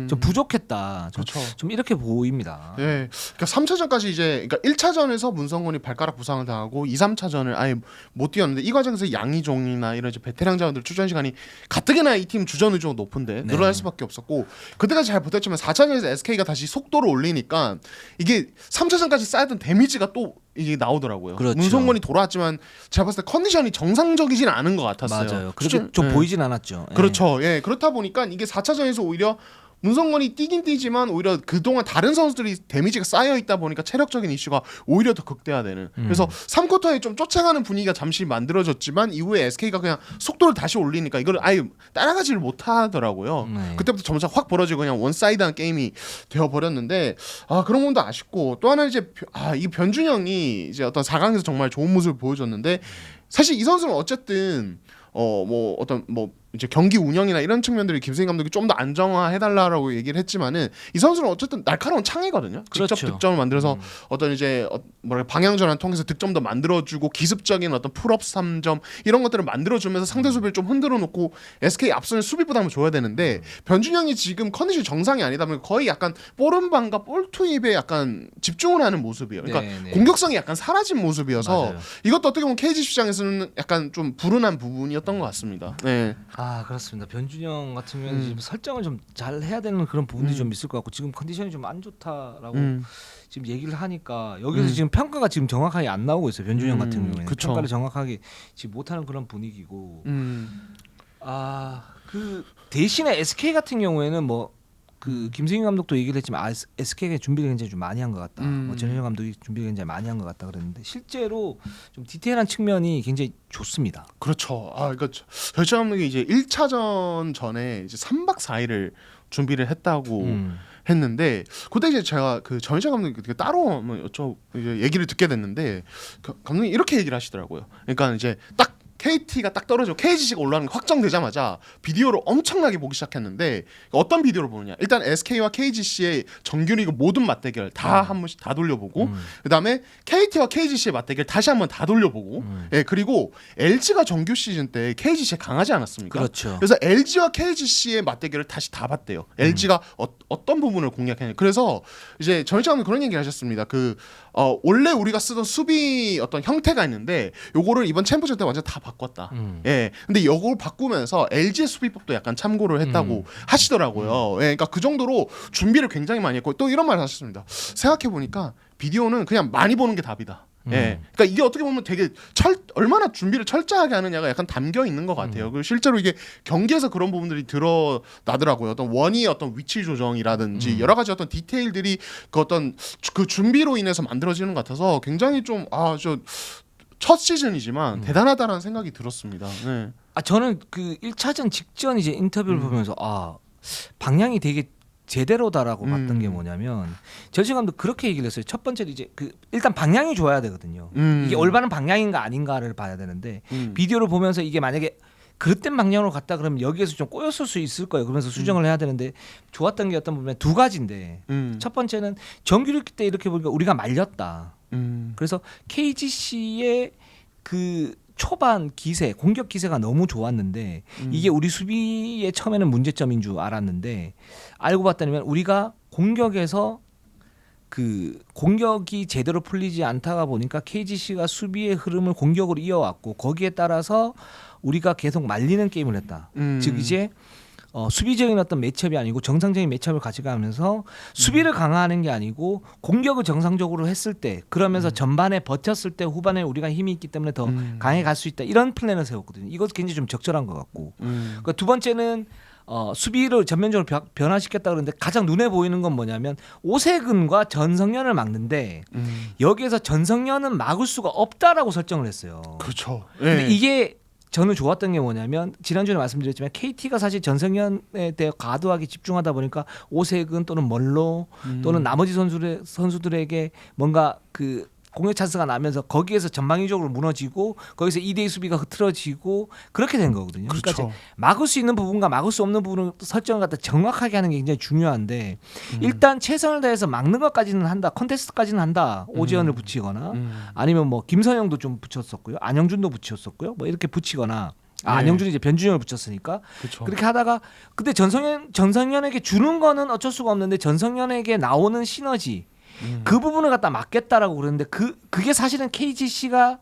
좀 부족했다. 그렇죠. 좀 이렇게 보입니다. 예. 그러니까 3차전까지 이제 그러니까 1차전에서 문성곤이 발가락 부상을 당하고 2, 3차전을 아예 못 뛰었는데 이 과정에서 양희종이나 이런 이제 베테랑 자원들 출전 시간이 가뜩이나 이 팀 주전 의존 높은데 네. 늘어날 수밖에 없었고 그때까지 잘 버텼지만 4차전에서 SK가 다시 속도를 올리니까 이게 3차전까지 쌓였던 데미지가 또 이게 나오더라고요. 그렇죠. 문성곤이 돌아왔지만 제가 봤을 때 컨디션이 정상적이진 않은 것 같았어요. 맞아요. 그렇게 수준- 좀 예. 보이진 않았죠. 예. 그렇죠. 예. 그렇다 보니까 이게 4차전에서 오히려 문성곤이 뛰긴 뛰지만 오히려 그동안 다른 선수들이 데미지가 쌓여 있다 보니까 체력적인 이슈가 오히려 더 극대화되는. 그래서 3쿼터에 좀 쫓아가는 분위기가 잠시 만들어졌지만 이후에 SK가 그냥 속도를 다시 올리니까 이걸 아예 따라가지를 못하더라고요. 네. 그때부터 점차 확 벌어지고 그냥 원사이드한 게임이 되어 버렸는데 그런 부분도 아쉽고 또 하나 이제 이 변준영이 이제 어떤 4강에서 정말 좋은 모습을 보여줬는데 사실 이 선수는 어쨌든 뭐 어떤 뭐 이제 경기 운영이나 이런 측면들이 김승희 감독이 좀 더 안정화해달라고 얘기를 했지만은 이 선수는 어쨌든 날카로운 창이거든요. 직접 그렇죠. 득점을 만들어서 어떤 이제 방향 전환 통해서 득점도 만들어주고 기습적인 어떤 풀업 3점 이런 것들을 만들어주면서 상대 수비를 좀 흔들어놓고 SK 앞서는 수비 부담을 줘야 되는데 변준영이 지금 컨디션 정상이 아니다 보면 거의 약간 볼음방과 볼 투입에 약간 집중을 하는 모습이에요. 그러니까 네. 공격성이 약간 사라진 모습이어서 맞아요. 이것도 어떻게 보면 KG 시장에서는 약간 좀 불운한 부분이었던 것 같습니다. 네. 그렇습니다. 변준영 같은 경우는 지금 설정을 좀 잘 해야 되는 그런 부분들이 좀 있을 것 같고 지금 컨디션이 좀 안 좋다라고 지금 얘기를 하니까 여기서 지금 평가가 지금 정확하게 안 나오고 있어요. 변준영 같은 경우에는 그쵸. 평가를 정확하게 지금 못하는 그런 분위기고 그 대신에 SK 같은 경우에는 뭐 그 김승희 감독도 얘기를 했지만 SK가 준비를 굉장히 좀 많이 한 것 같다. 뭐 전현영 감독이 준비를 굉장히 많이 한 것 같다 그랬는데 실제로 좀 디테일한 측면이 굉장히 좋습니다. 그렇죠. 그러니까 절정 감독이 이제 1차전 전에 이제 3박 4일을 준비를 했다고 했는데 그때 이제 제가 그 전희철 감독이 따로 한번 이제 얘기를 듣게 됐는데 감독이 이렇게 얘기를 하시더라고요. 그러니까 이제 딱 KT가 딱 떨어지고 KGC가 올라가는 게 확정되자마자 비디오를 엄청나게 보기 시작했는데 어떤 비디오를 보느냐 일단 SK와 KGC의 정규리그 모든 맞대결 다 한 번씩 다 돌려보고 그다음에 KT와 KGC의 맞대결 다시 한번 다 돌려보고 예, 그리고 LG가 정규 시즌 때 KGC에 강하지 않았습니까? 그렇죠. 그래서 LG와 KGC의 맞대결을 다시 다 봤대요. LG가 어떤 부분을 공략했냐. 그래서 이제 전희철 감독이 그런 얘기를 하셨습니다. 원래 우리가 쓰던 수비 어떤 형태가 있는데 요거를 이번 챔프전 때 완전 다 바꿨다. 예. 근데 요걸 바꾸면서 LG의 수비법도 약간 참고를 했다고 하시더라고요. 예. 그러니까 그 정도로 준비를 굉장히 많이 했고 또 이런 말을 하셨습니다. 생각해 보니까 비디오는 그냥 많이 보는 게 답이다. 예. 그러니까 이게 어떻게 보면 되게 얼마나 준비를 철저하게 하느냐가 약간 담겨 있는 것 같아요. 그리고 실제로 이게 경기에서 그런 부분들이 드러나더라고요. 어떤 원희의 어떤 위치 조정이라든지 여러 가지 어떤 디테일들이 그 어떤 그 준비로 인해서 만들어지는 것 같아서 굉장히 좀 첫 시즌이지만 대단하다라는 생각이 들었습니다. 네. 저는 그 1차전 직전 이제 인터뷰를 보면서 방향이 되게 제대로다라고 봤던 게 뭐냐면 절친 감독 그렇게 얘기를 했어요. 첫 번째로 이제 일단 방향이 좋아야 되거든요. 이게 올바른 방향인가 아닌가를 봐야 되는데 비디오를 보면서 이게 만약에 그릇된 방향으로 갔다 그러면 여기에서 좀 꼬였을 수 있을 거예요. 그러면서 수정을 해야 되는데 좋았던 게 어떤 보면 두 가지인데 첫 번째는 정규리그 때 이렇게 보니까 우리가 말렸다. 그래서 KGC의 그 초반 기세, 공격 기세가 너무 좋았는데 이게 우리 수비의 처음에는 문제점인 줄 알았는데 알고 봤더니 우리가 공격에서 그 공격이 제대로 풀리지 않다가 보니까 KGC가 수비의 흐름을 공격으로 이어왔고 거기에 따라서 우리가 계속 말리는 게임을 했다. 즉 이제 수비적인 어떤 매첩이 아니고 정상적인 매첩을 가져가면서 수비를 강화하는 게 아니고 공격을 정상적으로 했을 때 그러면서 전반에 버텼을 때 후반에 우리가 힘이 있기 때문에 더 강해 갈 수 있다. 이런 플랜을 세웠거든요. 이것도 굉장히 좀 적절한 것 같고 그러니까 두 번째는 수비를 전면적으로 변화시켰다 그러는데 가장 눈에 보이는 건 뭐냐면 오세근과 전성현을 막는데 여기에서 전성현은 막을 수가 없다라고 설정을 했어요. 그렇죠. 근데 예. 이게 저는 좋았던 게 뭐냐면 지난주에 말씀드렸지만 KT가 사실 전성현에 대해 과도하게 집중하다 보니까 오세근 또는 멀로 또는 나머지 선수들에게 뭔가 그 공격 찬스가 나면서 거기에서 전방위적으로 무너지고 거기서 2대2 수비가 흐트러지고 그렇게 된 거거든요. 그러니까 그렇죠. 이제 막을 수 있는 부분과 막을 수 없는 부분을 설정을 갖다 정확하게 하는 게 굉장히 중요한데 일단 최선을 다해서 막는 것까지는 한다. 컨테스트까지는 한다. 오재현을 붙이거나 아니면 뭐 김선영도 좀 붙였었고요. 안영준도 붙였었고요. 뭐 이렇게 붙이거나 안영준이 이제 변준영을 붙였으니까 그렇죠. 그렇게 하다가 근데 전성현에게 주는 거는 어쩔 수가 없는데 전성현에게 나오는 시너지 그 부분을 갖다 막겠다라고 그러는데 그게 사실은 KGC가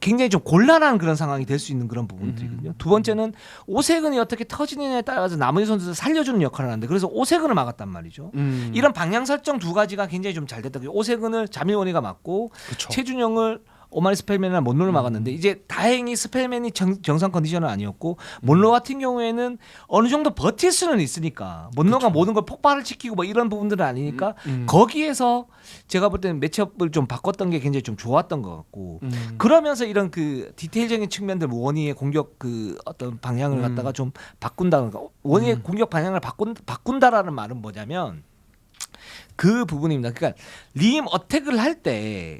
굉장히 좀 곤란한 그런 상황이 될 수 있는 그런 부분들이거든요. 두 번째는 오세근이 어떻게 터지느냐에 따라서 나머지 선수들 살려주는 역할을 하는데 그래서 오세근을 막았단 말이죠. 이런 방향 설정 두 가지가 굉장히 좀 잘 됐다. 오세근을 자밀원이가 막고 그쵸. 최준영을 오마리 스펠맨이나 몬로를 막았는데 이제 다행히 스펠맨이 정상 컨디션은 아니었고 몬로 같은 경우에는 어느 정도 버틸 수는 있으니까 몬로가 모든 걸 폭발을 시키고 뭐 이런 부분들은 아니니까 거기에서 제가 볼 때는 매치업을 좀 바꿨던 게 굉장히 좀 좋았던 것 같고 그러면서 이런 그 디테일적인 측면들 원희의 공격 그 어떤 방향을 갖다가 좀 바꾼다든가 원희의 공격 방향을 바꾼다라는 말은 뭐냐면 그 부분입니다. 그러니까 림 어택을 할 때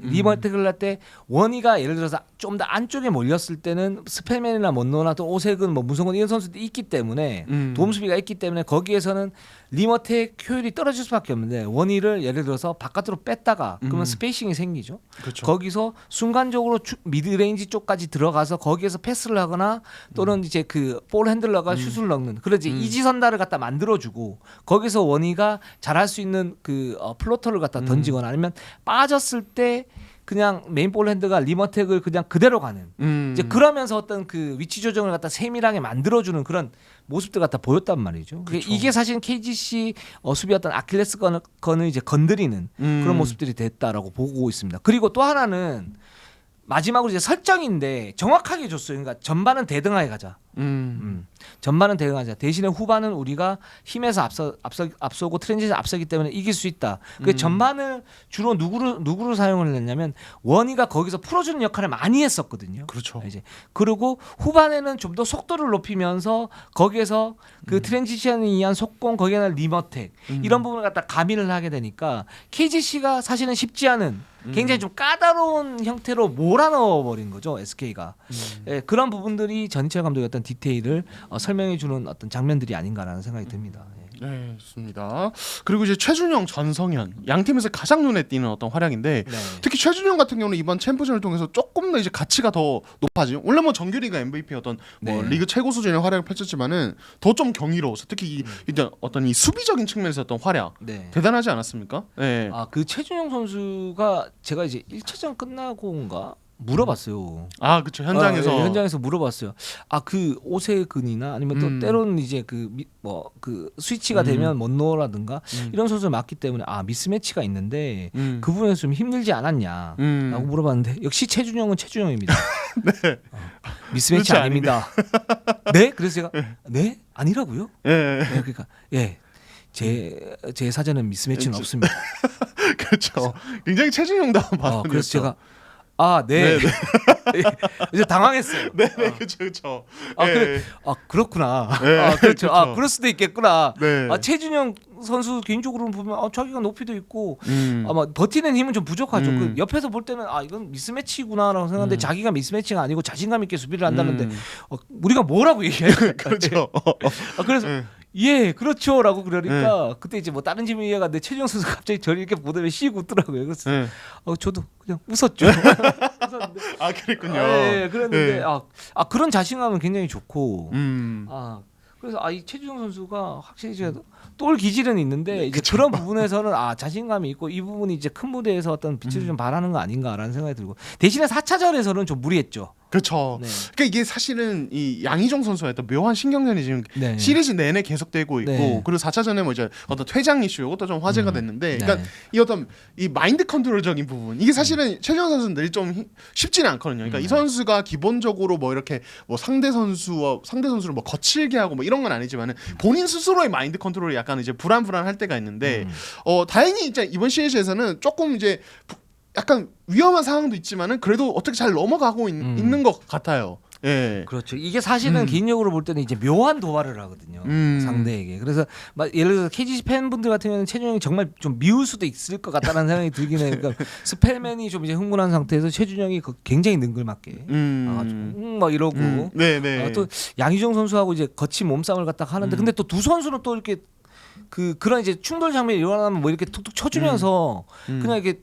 원희가 예를 들어서 좀 더 안쪽에 몰렸을 때는 스펠맨이나 먼노나 또 오색은 뭐 문성곤 이런 선수들이 있기 때문에 도움 수비가 있기 때문에 거기에서는 림 어택 효율이 떨어질 수밖에 없는데 원희를 예를 들어서 바깥으로 뺐다가 그러면 스페이싱이 생기죠. 그렇죠. 거기서 순간적으로 미드레인지 쪽까지 들어가서 거기에서 패스를 하거나 또는 이제 그 볼 핸들러가 슛을 넣는 그러지 이지선다를 갖다 만들어주고 거기서 원희가 잘할 수 있는 그 플로터를 갖다 던지거나 아니면 빠졌을 때 그냥 메인 볼 핸드가 리머텍을 그냥 그대로 가는 이제 그러면서 어떤 그 위치 조정을 갖다 세밀하게 만들어주는 그런 모습들 갖다 보였단 말이죠. 그쵸. 이게 사실 KGC 수비 어떤 아킬레스건을 이제 건드리는 그런 모습들이 됐다라고 보고 있습니다. 그리고 또 하나는 마지막으로 이제 설정인데 정확하게 줬어요. 그러니까 전반은 대등하게 가자. 전반은 대응하자. 대신에 후반은 우리가 힘에서 앞서고 트랜지션 앞서기 때문에 이길 수 있다. 그 전반을 주로 누구로 사용을 했냐면 원희가 거기서 풀어주는 역할을 많이 했었거든요. 그렇죠. 이제 그리고 후반에는 좀 더 속도를 높이면서 거기에서 그 트랜지션에 의한 속공 거기에는 리머텍 이런 부분을 갖다 가미를 하게 되니까 KGC가 사실은 쉽지 않은 굉장히 좀 까다로운 형태로 몰아넣어 버린 거죠 SK가. 예, 그런 부분들이 전희철 감독의 어떤 디테일을 설명해 주는 어떤 장면들이 아닌가라는 생각이 듭니다. 예. 네, 좋습니다. 그리고 이제 최준영, 전성현 양 팀에서 가장 눈에 띄는 어떤 활약인데 네. 특히 최준영 같은 경우는 이번 챔프전을 통해서 조금 더 이제 가치가 더 높아지죠. 원래 뭐 정규리그 MVP 어떤 뭐 네. 리그 최고 수준의 활약을 펼쳤지만은 더 좀 경이로워서 특히 이제 어떤 이 수비적인 측면에서 어떤 활약 네. 대단하지 않았습니까? 네. 그 최준영 선수가 제가 이제 1차전 끝나고인가 물어봤어요. 아, 그렇죠. 현장에서 네, 현장에서 물어봤어요. 그 오세근이나 아니면 또 때로는 이제 그 스위치가 되면 먼노라든가 이런 선수를 맞기 때문에 미스매치가 있는데 그 부분에서 좀 힘들지 않았냐라고 물어봤는데 역시 최준영은 최준영입니다. 네. 미스매치 그렇지 아닙니다. 네? 그래서 제가 네? 아니라고요? 예. 네, 그러니까 제 사전엔 미스매치는 없습니다. 그렇죠. 굉장히 최준영다운 발언이었죠. 그래서 제가 네. 이제 당황했어요. 네, 그렇죠, 그렇죠. 그렇구나. 네, 그렇죠. 그렇죠. 그럴 수도 있겠구나. 네. 최준영 선수 개인적으로는 보면 자기가 높이도 있고 아마 버티는 힘은 좀 부족하죠. 그 옆에서 볼 때는 이건 미스매치구나라고 생각하는데 자기가 미스매치가 아니고 자신감 있게 수비를 한다는데 우리가 뭐라고 얘기해요? 그렇죠. 그래서 예, 그렇죠라고 그러니까 그때 이제 뭐 다른 질문 이해가는데 최준영 선수 갑자기 저를 이렇게 보더니 씩 웃더라고요. 그래서 저도 그냥 웃었죠. 웃었는데. 그랬군요. 그랬는데 그런 자신감은 굉장히 좋고 그래서 이 최준영 선수가 확실히 이제 똘 기질은 있는데 이제 그런 부분에서는 자신감이 있고 이 부분이 이제 큰 무대에서 어떤 빛을 좀 발하는 거 아닌가라는 생각이 들고 대신에 4차전에서는 좀 무리했죠. 그렇죠. 네. 그러니까 이게 사실은 이 양희종 선수의 어떤 묘한 신경전이 지금 네. 시리즈 내내 계속되고 있고 네. 그리고 4차전에 뭐 이제 어떤 퇴장 이슈 이것도 좀 화제가 됐는데 그러니까 네. 이 어떤 이 마인드 컨트롤적인 부분 이게 사실은 최준영 선수는 늘 좀 쉽지는 않거든요. 그러니까 이 선수가 기본적으로 뭐 이렇게 뭐 상대 선수를 뭐 거칠게 하고 뭐 이런 건 아니지만은 본인 스스로의 마인드 컨트롤이 약간 이제 불안할 때가 있는데 다행히 이제 이번 시리즈에서는 조금 이제 약간 위험한 상황도 있지만은 그래도 어떻게 잘 넘어가고 있는 것 같아요. 예. 그렇죠. 이게 사실은 개인적으로 볼 때는 이제 묘한 도발을 하거든요. 상대에게. 그래서 막 예를 들어서 KGC 팬분들 같은 경우는 최준영이 정말 좀 미울 수도 있을 것 같다는 생각이 들긴 해요. 그러니까 스펠맨이 좀 이제 흥분한 상태에서 최준영이 굉장히 능글맞게 막 이러고 네네. 또 양희종 선수하고 이제 거친 몸싸움을 갖다 하는데 근데 또 두 선수는 또 이렇게 그런 이제 충돌 장면이 일어나면 뭐 이렇게 툭툭 쳐주면서 그냥 이렇게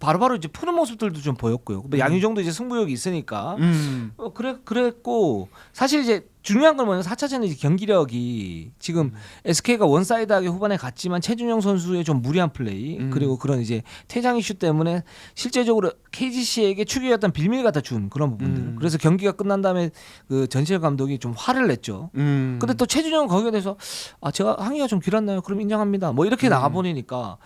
바로바로 이제 푸는 모습들도 좀 보였고요. 뭐 양희종도 이제 승부욕이 있으니까 그랬고 사실 이제 중요한 건 뭐냐면 4차전에 이제 경기력이 지금 SK가 원사이드하게 후반에 갔지만 최준영 선수의 좀 무리한 플레이 그리고 그런 이제 퇴장 이슈 때문에 실제적으로 KGC에게 축이었던 빌미를 갖다 준 그런 부분들. 그래서 경기가 끝난 다음에 그 전시열 감독이 좀 화를 냈죠. 근데 또 최준영은 거기에 대해서 제가 항의가 좀 길었나요? 그럼 인정합니다. 뭐 이렇게 나가보니까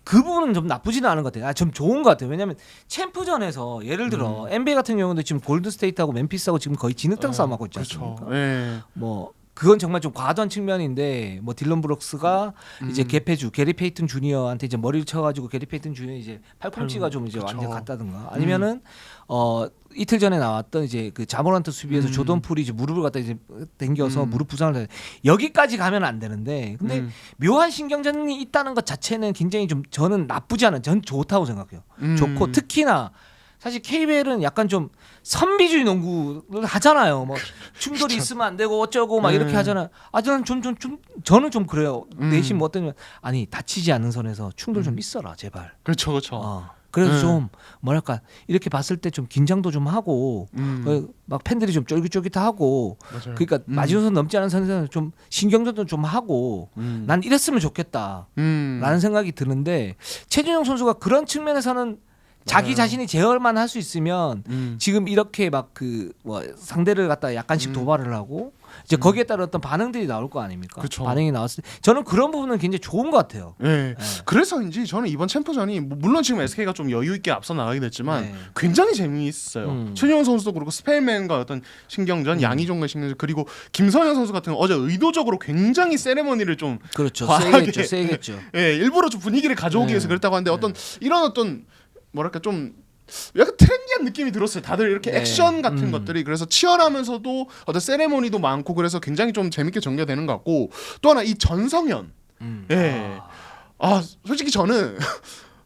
그 부분은 좀 나쁘지는 않은 것 같아요. 좀 좋은 것 같아요. 왜냐하면 챔프전에서 예를 들어 NBA 같은 경우도 지금 골든스테이트하고 멤피스하고 지금 거의 진흙탕 싸움하고 있지 않습니까? 네. 뭐 그건 정말 좀 과도한 측면인데 뭐 딜런 브룩스가 이제 개패주 게리 페이튼 주니어한테 이제 머리를 쳐가지고 게리 페이튼 주니어 이제 팔꿈치가 좀 이제 완전 갔다든가 아니면은 이틀 전에 나왔던 이제 그 자모란트 수비에서 조던 풀이 이제 무릎을 갖다 이제 당겨서 무릎 부상을 여기까지 가면 안 되는데 근데 묘한 신경전이 있다는 것 자체는 굉장히 좀 저는 나쁘지 않은 전 좋다고 생각해요. 좋고 특히나 사실 KBL은 약간 좀 선비주의 농구를 하잖아요. 뭐 충돌이 있으면 안 되고 어쩌고 막 이렇게 하잖아요. 저는 좀 그래요. 내심 뭐 어떤 아니 다치지 않는 선에서 충돌 좀 있어라 제발. 그렇죠. 그래서 좀 뭐랄까 이렇게 봤을 때 좀 긴장도 좀 하고 막 팬들이 좀 쫄깃쫄깃하고 맞아요. 그러니까 마지노선 넘지 않은 선에서는 좀 신경전도 좀 하고 난 이랬으면 좋겠다 라는 생각이 드는데 최준영 선수가 그런 측면에서는 자기 자신이 제어만 할 수 있으면 지금 이렇게 막 그 뭐 상대를 갖다 약간씩 도발을 하고 이제 거기에 따른 어떤 반응들이 나올 거 아닙니까? 그쵸. 반응이 나왔을 때 저는 그런 부분은 굉장히 좋은 것 같아요. 네. 그래서인지 저는 이번 챔프전이 물론 지금 SK가 좀 여유 있게 앞서 나가게 됐지만 네. 굉장히 재미있어요. 최준영 선수도 그렇고 스펠맨과 어떤 신경전, 양희종과 신경전 그리고 김선영 선수 같은 경우 어제 의도적으로 굉장히 세레머니를 좀 그렇죠. 과하게 세겠죠. 예, 일부러 좀 분위기를 가져오기 네. 위해서 그랬다고 하는데 어떤 이런 어떤 뭐랄까 좀 약간 트렌디한 느낌이 들었어요. 다들 이렇게 네. 액션 같은 것들이 그래서 치열하면서도 어떤 세레모니도 많고 그래서 굉장히 좀 재밌게 전개가 되는 것 같고 또 하나 이 전성현 예. 솔직히 저는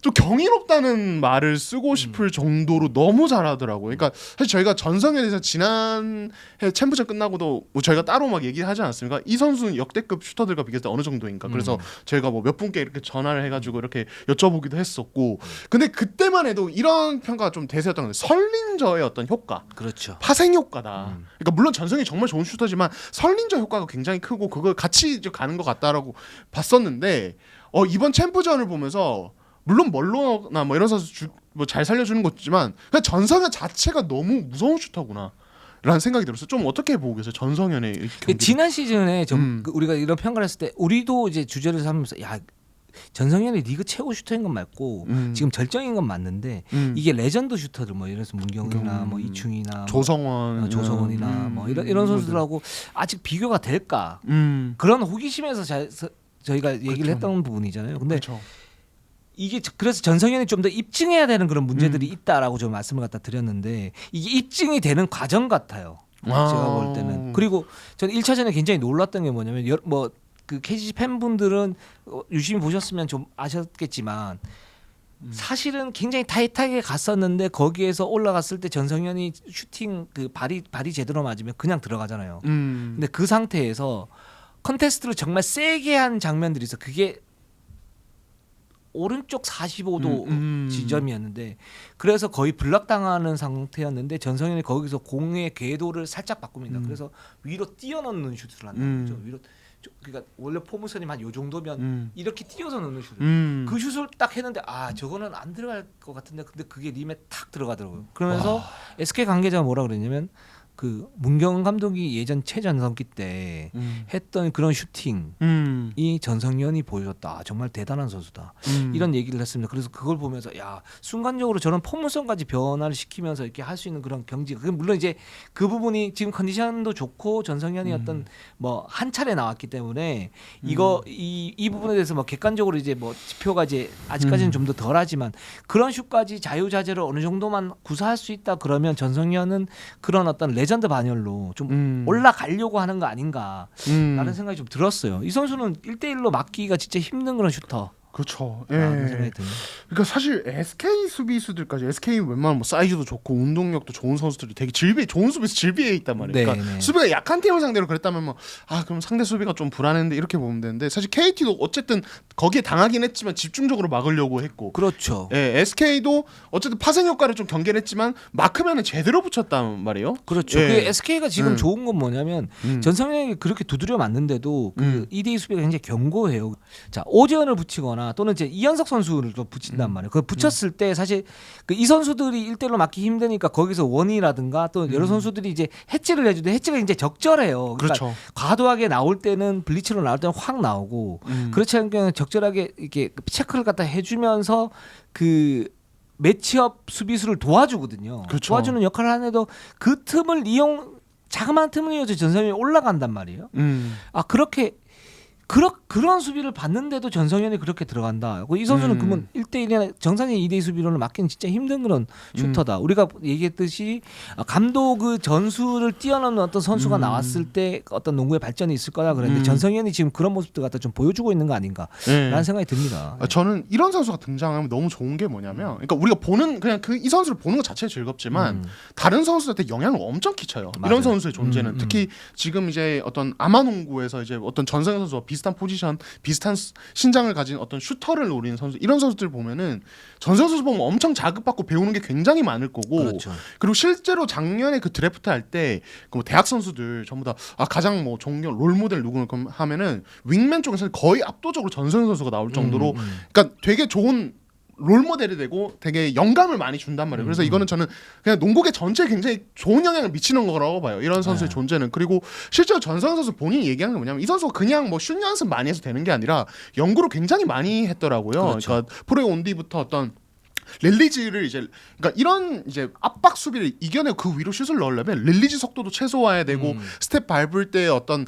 좀 경이롭다는 말을 쓰고 싶을 정도로 너무 잘하더라고요. 그러니까 사실 저희가 전성현에 대해서 지난해 챔프전 끝나고도 뭐 저희가 따로 막 얘기를 하지 않았습니까? 이 선수는 역대급 슈터들과 비교했을 때 어느 정도인가. 그래서 저희가 뭐 몇 분께 이렇게 전화를 해가지고 이렇게 여쭤보기도 했었고. 근데 그때만 해도 이런 평가가 좀 대세였던 건데 설린저의 어떤 효과, 그렇죠. 파생 효과다. 그러니까 물론 전성이 정말 좋은 슈터지만 설린저 효과가 굉장히 크고 그걸 같이 이제 가는 것 같다라고 봤었는데 이번 챔프전을 보면서. 물론 멀로나 뭐 이런 선수 뭐 잘 살려주는 것이지만 그냥 전성현 자체가 너무 무서운 슈터구나 라는 생각이 들었어요. 좀 어떻게 보고 계세요? 전성현의 경기. 지난 시즌에 좀 우리가 이런 평가를 했을 때 우리도 이제 주제를 삼으면서 야 전성현이 리그 최고 슈터인 건 맞고 지금 절정인 건 맞는데 이게 레전드 슈터들 뭐 예를 들어서 문경이나 뭐 이충이나 조성원, 조성원이나 뭐 이런 선수들하고 아직 비교가 될까 그런 호기심에서 저희가 얘기를 했던 부분이잖아요. 근데 그렇죠. 이게 그래서 전성현이 좀 더 입증해야 되는 그런 문제들이 있다라고 좀 말씀을 갖다 드렸는데 이게 입증이 되는 과정 같아요. 제가 볼 때는. 그리고 저는 1차전에 굉장히 놀랐던 게 뭐냐면 뭐 그 KGC 팬분들은 유심히 보셨으면 좀 아셨겠지만 사실은 굉장히 타이트하게 갔었는데 거기에서 올라갔을 때 전성현이 슈팅 그 발이 제대로 맞으면 그냥 들어가잖아요. 근데 그 상태에서 컨테스트를 정말 세게 한 장면들이 있어. 그게 오른쪽 45도 지점이었는데 그래서 거의 블락당하는 상태였는데 전성현이 거기서 공의 궤도를 살짝 바꿉니다. 그래서 위로 뛰어넣는 슛을 한다는 거죠. 위로 그러니까 원래 포물선이 한 요 정도면 이렇게 뛰어서 넣는 슛을 그 슛을 딱 했는데 저거는 안 들어갈 것 같은데 근데 그게 림에 탁 들어가더라고요. 그러면서 SK 관계자가 뭐라 그랬냐면 그 문경 감독이 예전 최전성기 때 했던 그런 슈팅이 전성현이 보여줬다. 정말 대단한 선수다. 이런 얘기를 했습니다. 그래서 그걸 보면서 야 순간적으로 저런 포물선까지 변화를 시키면서 이렇게 할 수 있는 그런 경지. 물론 이제 그 부분이 지금 컨디션도 좋고 전성현이 어떤 뭐 한 차례 나왔기 때문에 이 부분에 대해서 뭐 객관적으로 이제 뭐 지표가 이제 아직까지는 좀 더 덜하지만 그런 슛까지 자유자재로 어느 정도만 구사할 수 있다 그러면 전성현은 그런 어떤 레전드 반열로 좀 올라가려고 하는 거 아닌가라는 생각이 좀 들었어요. 이 선수는 1대1로 막기가 진짜 힘든 그런 슈터. 그렇죠. 그런 생각이 드네요. 그러니까 사실 SK 수비수들까지 SK 웬만하면 뭐 사이즈도 좋고 운동력도 좋은 선수들이 되게 좋은 수비수 질비해 있단 말이에요. 그러니까 수비가 약한 팀을 상대로 그랬다면 뭐 그럼 상대 수비가 좀 불안했는데 이렇게 보면 되는데 사실 KT도 어쨌든 거기에 당하긴 했지만 집중적으로 막으려고 했고 그렇죠. SK도 어쨌든 파생 효과를 좀 경계했지만 마크면은 제대로 붙였단 말이에요. 그렇죠. 그 SK가 지금 좋은 건 뭐냐면 전성현이 그렇게 두드려 맞는데도 그 2대2 수비가 굉장히 견고해요. 자, 오재현을 붙이거나 또는 이제 이현석 선수를 또 붙인단 말이에요. 그 붙였을 때 사실 그 이 선수들이 1대1로 막기 힘드니까 거기서 원이라든가 또 여러 선수들이 이제 해치를 해주는데 해치가 이제 적절해요. 그러니까 그렇죠. 과도하게 나올 때는 블리츠로 나올 때는 확 나오고 그렇지 않은 경우는 적절하게 이렇게 체크를 갖다 해주면서 그 매치업 수비수를 도와주거든요. 그렇죠. 도와주는 역할을 하는데도 그 틈을 자그마한 틈을 이용해서 전성현이 올라간단 말이에요. 그렇게 그런 수비를 받는데도 전성현이 그렇게 들어간다. 이 선수는 그러면 1대1이나 정상적인 2대2 수비로는 막기는 진짜 힘든 그런 슈터다. 우리가 얘기했듯이 감독 그 전술을 뛰어넘는 어떤 선수가 나왔을 때 어떤 농구의 발전이 있을 거다 그랬는데 전성현이 지금 그런 모습들 갖다 좀 보여주고 있는 거 아닌가라는 생각이 듭니다. 저는 이런 선수가 등장하면 너무 좋은 게 뭐냐면, 그러니까 우리가 보는 그냥 이 선수를 보는 것 자체가 즐겁지만 다른 선수들한테 영향을 엄청 끼쳐요. 맞아요. 이런 선수의 존재는 특히 지금 이제 어떤 아마농구에서 이제 어떤 전성현 선수와 비슷한 포지션, 비슷한 신장을 가진 어떤 슈터를 노리는 선수, 이런 선수들 보면은 전성현 선수 보면 엄청 자극받고 배우는 게 굉장히 많을 거고, 그렇죠. 그리고 실제로 작년에 그 드래프트 할 때 그 대학 선수들 전부 다 가장 뭐 존경 롤모델 누구는 하면은 윙맨 쪽에서는 거의 압도적으로 전성현 선수가 나올 정도로, 그러니까 되게 좋은 롤모델이 되고 되게 영감을 많이 준단 말이에요. 그래서 이거는 저는 그냥 농구계 전체에 굉장히 좋은 영향을 미치는 거라고 봐요. 이런 선수의 존재는. 그리고 실제로 전성현 선수 본인이 얘기하는 게 뭐냐면 이 선수가 그냥 뭐 슛 연습 많이 해서 되는 게 아니라 연구를 굉장히 많이 했더라고요. 그렇죠. 그러니까 프로에 온 뒤부터 어떤 릴리즈를 이제, 그러니까 이런 이제 압박 수비를 이겨내고 그 위로 슛을 넣으려면 릴리즈 속도도 최소화해야 되고 스텝 밟을 때 어떤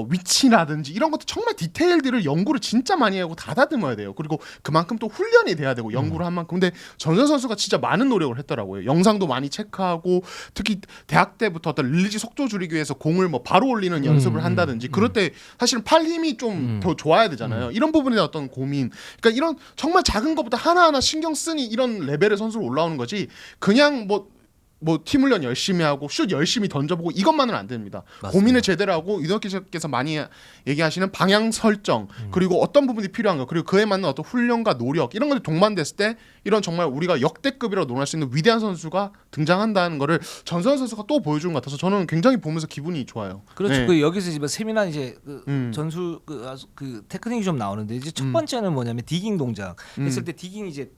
위치라든지 이런 것도 정말 디테일들을 연구를 진짜 많이 하고 다 다듬어야 돼요. 그리고 그만큼 또 훈련이 돼야 되고 연구를 한 만큼. 근데 전선 선수가 진짜 많은 노력을 했더라고요. 영상도 많이 체크하고 특히 대학 때부터 어떤 릴리즈 속도 줄이기 위해서 공을 뭐 바로 올리는 연습을 한다든지 그럴 때 사실은 팔 힘이 좀 더 좋아야 되잖아요. 이런 부분에 어떤 고민, 그러니까 이런 정말 작은 것부터 하나하나 신경 쓰니 이런 레벨의 선수로 올라오는 거지, 그냥 뭐 팀 훈련 열심히 하고 슛 열심히 던져보고 이것만은 안 됩니다. 맞습니다. 고민을 제대로 하고 유덕기께서 많이 얘기하시는 방향 설정, 그리고 어떤 부분이 필요한가, 그리고 그에 맞는 어떤 훈련과 노력, 이런 것들이 동반됐을 때 이런 정말 우리가 역대급이라고 논할 수 있는 위대한 선수가 등장한다는 거를 전성현 선수가 또 보여주는 것 같아서 저는 굉장히 보면서 기분이 좋아요. 그렇죠. 네. 그 여기서 이제 세미나 이제 전술 그 테크닉이 좀 나오는데 이제 첫 번째는 뭐냐면 디깅 동작 했을 때 디깅이 이제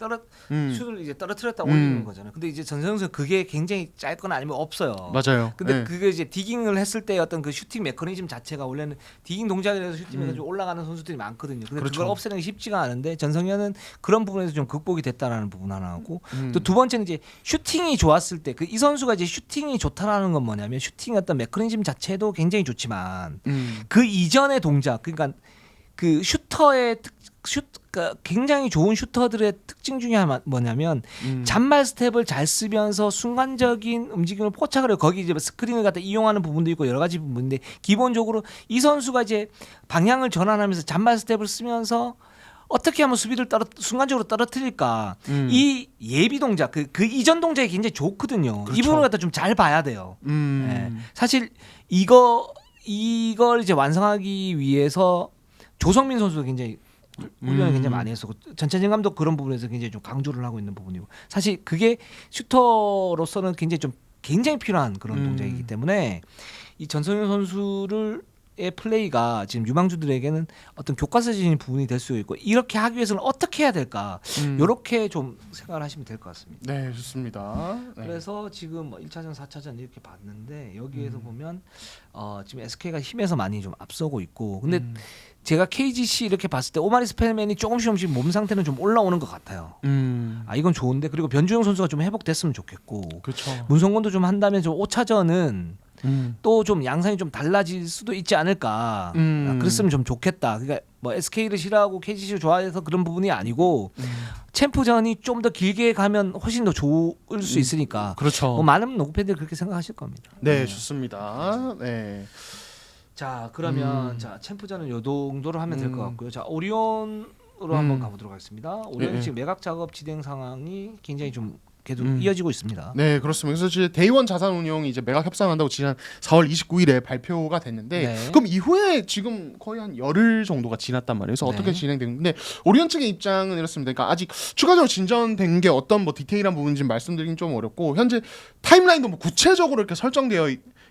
슛을 이제 떨어뜨렸다 올리는 거잖아요. 근데 이제 전성현 선수 그게 굉장히 짧거나 아니면 없어요. 맞아요. 근데 네. 그게 이제 디깅을 했을 때 어떤 그 슈팅 메커니즘 자체가 원래는 디깅 동작이라서 슈팅 메커니즘 올라가는 선수들이 많거든요. 근데 그렇죠. 그걸 없애는 게 쉽지가 않은데 전성현은 그런 부분에서 좀 극복이 됐다라는 부분 하나고, 또 두 번째는 이제 슈팅이 좋았을 때 그 이 선수가 이제 슈팅이 좋다라는 건 뭐냐면 슈팅의 어떤 메커니즘 자체도 굉장히 좋지만 그 이전의 동작, 그러니까 그 슈터의 그러니까 굉장히 좋은 슈터들의 특징 중에 하나 뭐냐면 잔말 스텝을 잘 쓰면서 순간적인 움직임을 포착을 해요. 거기 이제 스크린을 갖다 이용하는 부분도 있고 여러 가지 부분인데, 기본적으로 이 선수가 이제 방향을 전환하면서 잔말 스텝을 쓰면서 어떻게 하면 수비를 순간적으로 떨어뜨릴까, 이 예비 동작 그 이전 동작이 굉장히 좋거든요. 그렇죠. 이 부분을 갖다 좀 잘 봐야 돼요. 네. 사실 이걸 이제 완성하기 위해서 조성민 선수도 굉장히 훈련을 굉장히 많이 했었고, 전찬진 감독 그런 부분에서 굉장히 좀 강조를 하고 있는 부분이고, 사실 그게 슈터로서는 굉장히 필요한 그런 동작이기 때문에 이 전성현 선수를 의 플레이가 지금 유망주들에게는 어떤 교과서적인 부분이 될 수 있고, 이렇게 하기 위해서는 어떻게 해야 될까, 이렇게 좀 생각을 하시면 될 것 같습니다. 네, 좋습니다. 네. 그래서 지금 뭐 1차전, 4차전 이렇게 봤는데 여기에서 보면 지금 SK가 힘에서 많이 좀 앞서고 있고, 근데 제가 KGC 이렇게 봤을 때 오마리 스펠맨이 조금씩 몸 상태는 좀 올라오는 것 같아요. 이건 좋은데, 그리고 변주영 선수가 좀 회복됐으면 좋겠고, 그렇죠. 문성곤도 좀 한다면 좀 5차전은 또 좀 양상이 좀 달라질 수도 있지 않을까. 그랬으면 좀 좋겠다. 그러니까 뭐 SK를 싫어하고 KGC를 좋아해서 그런 부분이 아니고 챔프전이 좀 더 길게 가면 훨씬 더 좋을 수 있으니까 그렇죠. 뭐 많은 농구 팬들이 그렇게 생각하실 겁니다. 네, 좋습니다. 네. 자 그러면 자 챔프전은 요 정도로 하면 될 것 같고요. 자 오리온으로 한번 가보도록 하겠습니다. 오리온이 예, 지금 매각 작업 진행 상황이 굉장히 좀 계속 이어지고 있습니다. 네, 그렇습니다. 그래서 이제 데이원 자산운용이 이제 매각 협상한다고 지난 4월 29일에 발표가 됐는데 네. 그럼 이후에 지금 거의 한 열흘 정도가 지났단 말이에요. 그래서 네. 어떻게 진행되는데 오리온 측의 입장은 이렇습니다. 그러니까 아직 추가적으로 진전된 게 어떤 뭐 디테일한 부분인지 말씀드리긴 좀 어렵고 현재 타임라인도 뭐 구체적으로 이렇게 설정되어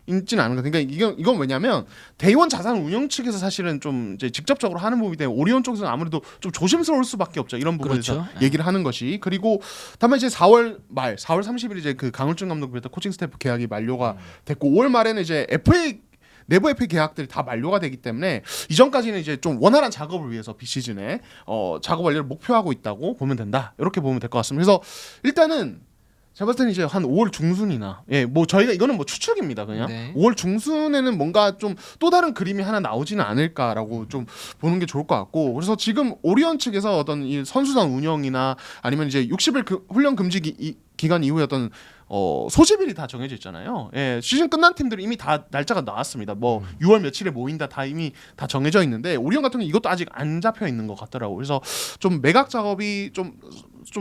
있지는 않은 것 같아요. 그러니까 이건 왜냐면 데이원 자산운용 측에서 사실은 좀 이제 직접적으로 하는 부분이 때문에 오리온 쪽에서는 아무래도 좀 조심스러울 수밖에 없죠. 이런 부분에서 그렇죠. 얘기를 하는 것이. 그리고 다만 이제 4월 30일 이제 그 강울준 감독 비롯한 코칭 스태프 계약이 만료가 됐고 5월 말에는 이제 FA 내부 FA 계약들이 다 만료가 되기 때문에 이전까지는 이제 좀 원활한 작업을 위해서 비시즌에 작업 완료를 목표하고 있다고 보면 된다. 이렇게 보면 될 것 같습니다. 그래서 일단은 제가 봤을 때는 이제 한 5월 중순이나 뭐 저희가 이거는 뭐 추측입니다. 그냥 네. 5월 중순에는 뭔가 좀 또 다른 그림이 하나 나오지는 않을까라고 좀 보는 게 좋을 것 같고 그래서 지금 오리온 측에서 어떤 이 선수단 운영이나 아니면 이제 60일 훈련 금지 기간 이후에 어떤 소집일이 다 정해져 있잖아요. 예, 시즌 끝난 팀들은 이미 다 날짜가 나왔습니다. 뭐 6월 며칠에 모인다 다 이미 다 정해져 있는데 오리온 같은 경우 이것도 아직 안 잡혀 있는 것 같더라고요. 그래서 좀 매각 작업이 좀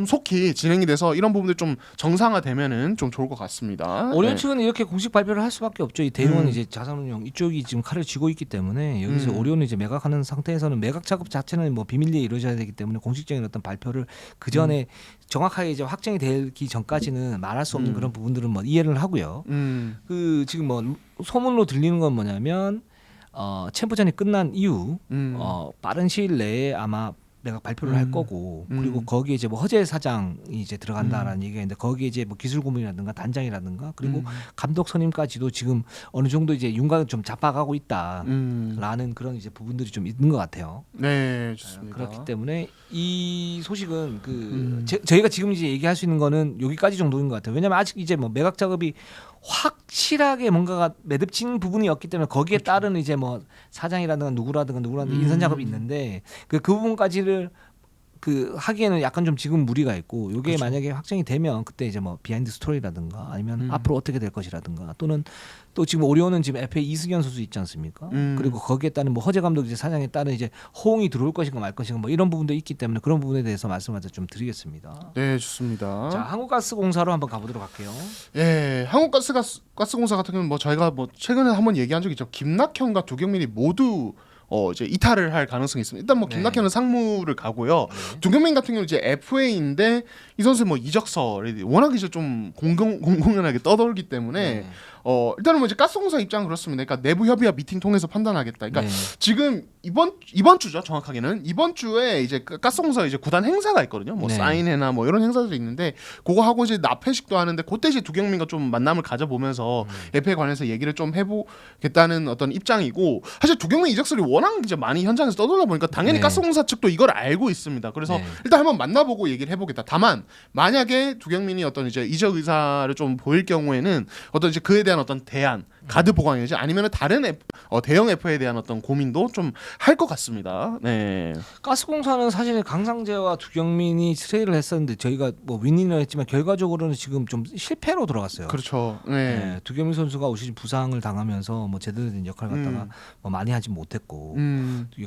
속히 진행이 돼서 이런 부분들 좀 정상화되면은 좀 좋을 것 같습니다. 오리온 네. 측은 이렇게 공식 발표를 할 수밖에 없죠. 이 대의원 이제 자산운용 이쪽이 지금 칼을 쥐고 있기 때문에 여기서 오리온을 이제 매각하는 상태에서는 매각 작업 자체는 뭐 비밀리에 이루어져야 되기 때문에 공식적인 어떤 발표를 그 전에 정확하게 이제 확정이 되기 전까지는 말할 수 없는 그런 부분들은 뭐 이해를 하고요. 그 지금 뭐 소문으로 들리는 건 뭐냐면 챔프전이 끝난 이후 빠른 시일 내에 아마 내가 발표를 할 거고 그리고 거기에 이제 뭐 허재 사장이 이제 들어간다라는 얘기가 있는데 거기에 이제 뭐 기술 고문이라든가 단장이라든가 그리고 감독 선임까지도 지금 어느 정도 이제 윤곽을 좀 잡아가고 있다라는 그런 이제 부분들이 좀 있는 것 같아요. 네, 좋습니다. 그렇기 때문에 이 소식은 저희가 지금 이제 얘기할 수 있는 거는 여기까지 정도인 것 같아요. 왜냐하면 아직 이제 뭐 매각 작업이 확실하게 뭔가가 매듭진 부분이 없기 때문에 거기에 따른 이제 뭐 사장이라든가 누구라든가 인선 작업이 있는데 그 부분까지를 하기에는 약간 좀 지금 무리가 있고 이게 그렇죠. 만약에 확정이 되면 그때 이제 뭐 비하인드 스토리라든가 아니면 앞으로 어떻게 될 것이라든가 또는 또 지금 오리온은 지금 FA 이승현 선수 있지 않습니까? 그리고 거기에 따른 뭐 허재 감독 이제 사장에 따른 이제 호응이 들어올 것인가 말 것인가 뭐 이런 부분도 있기 때문에 그런 부분에 대해서 말씀을 좀 드리겠습니다. 네, 좋습니다. 자, 한국가스공사로 한번 가보도록 할게요. 예, 한국가스공사 같은 경우는 뭐 저희가 뭐 최근에 한번 얘기한 적이 있죠. 김낙현과 두경민이 모두 이제 이탈을 할 가능성이 있습니다. 일단 뭐 네. 김낙현은 상무를 가고요. 두경민 같은 경우는 이제 FA인데 이 선수 뭐 이적설이 워낙 이제 좀 공공연하게 떠돌기 때문에 네. 일단은 뭐 이제 가스공사 입장은 그렇습니다. 그러니까 내부 협의와 미팅 통해서 판단하겠다. 그러니까 네. 지금 이번 주죠. 정확하게는 이번 주에 이제 가스공사 이제 구단 행사가 있거든요. 뭐 네. 사인회나 뭐 이런 행사들이 있는데 그거 하고 이제 납회식도 하는데 그때 이제 두경민과 좀 만남을 가져보면서 FA에 관해서 얘기를 좀 해보겠다는 어떤 입장이고 사실 두경민 이적설이 워낙 이제 많이 현장에서 떠돌다 보니까 당연히 네. 가스공사 측도 이걸 알고 있습니다. 그래서 네. 일단 한번 만나보고 얘기를 해보겠다. 다만 만약에 두경민이 어떤 이제 이적 의사를 좀 보일 경우에는 어떤 이제 그에 대한 어떤 대안 가드 보강이지 아니면 다른 대형 F에 대한 어떤 고민도 좀 할 것 같습니다. 네. 가스공사는 사실 강상재와 두경민이 트레이드를 했었는데 저희가 뭐 윈윈을 했지만 결과적으로는 지금 좀 실패로 돌아갔어요. 그렇죠. 네. 네. 두경민 선수가 올 시즌 부상을 당하면서 뭐 제대로 된 역할을 갖다가 뭐 많이 하지 못했고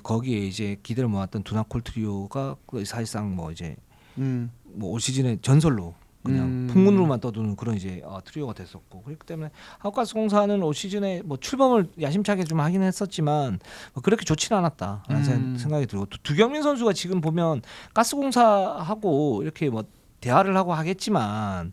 거기에 이제 기대를 모았던 두나콜 트리오가 사실상 뭐 이제 뭐 올 시즌의 전설로 그냥 풍문으로만 떠도는 그런 이제 트리오가 됐었고 그렇기 때문에 한국가스공사는 올 시즌에 뭐 출범을 야심차게 좀 하긴 했었지만 뭐 그렇게 좋지는 않았다라는 생각이 들고 두경민 선수가 지금 보면 가스공사하고 이렇게 뭐 대화를 하고 하겠지만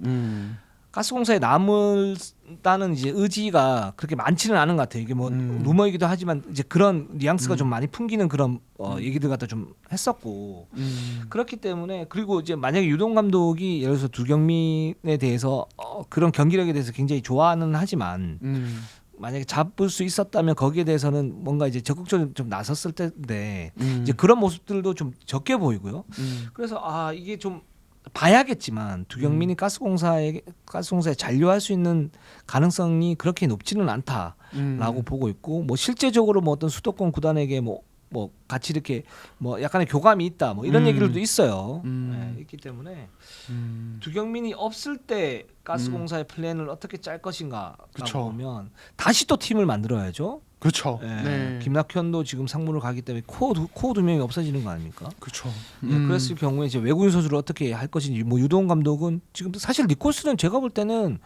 가스공사에 남을다는 이제 의지가 그렇게 많지는 않은 것 같아요. 이게 뭐 루머이기도 하지만 이제 그런 뉘앙스가 좀 많이 풍기는 그런 얘기들 갖다 좀 했었고 그렇기 때문에 그리고 이제 만약에 유동 감독이 예를 들어서 두경민에 대해서 그런 경기력에 대해서 굉장히 좋아는 하지만 만약에 잡을 수 있었다면 거기에 대해서는 뭔가 이제 적극적으로 좀 나섰을 텐데 이제 그런 모습들도 좀 적게 보이고요. 그래서 이게 좀 봐야겠지만 두경민이 가스공사에 잔류할 수 있는 가능성이 그렇게 높지는 않다라고 보고 있고 뭐 실제적으로 뭐 어떤 수도권 구단에게 뭐 뭐 같이 이렇게 뭐 약간의 교감이 있다 뭐 이런 얘기들도 있어요. 음. 네, 있기 때문에 두경민이 없을 때 가스공사의 플랜을 어떻게 짤 것인가라고 그쵸. 보면 다시 또 팀을 만들어야죠. 그렇죠. 네. 네. 김낙현도 지금 상무를 가기 때문에 코어 두 명이 없어지는 거 아닙니까? 그렇죠. 예, 그랬을 경우에 이제 외국인 선수를 어떻게 할 것인지 뭐 유도훈 감독은 지금 사실 니콜스는 제가 볼 때는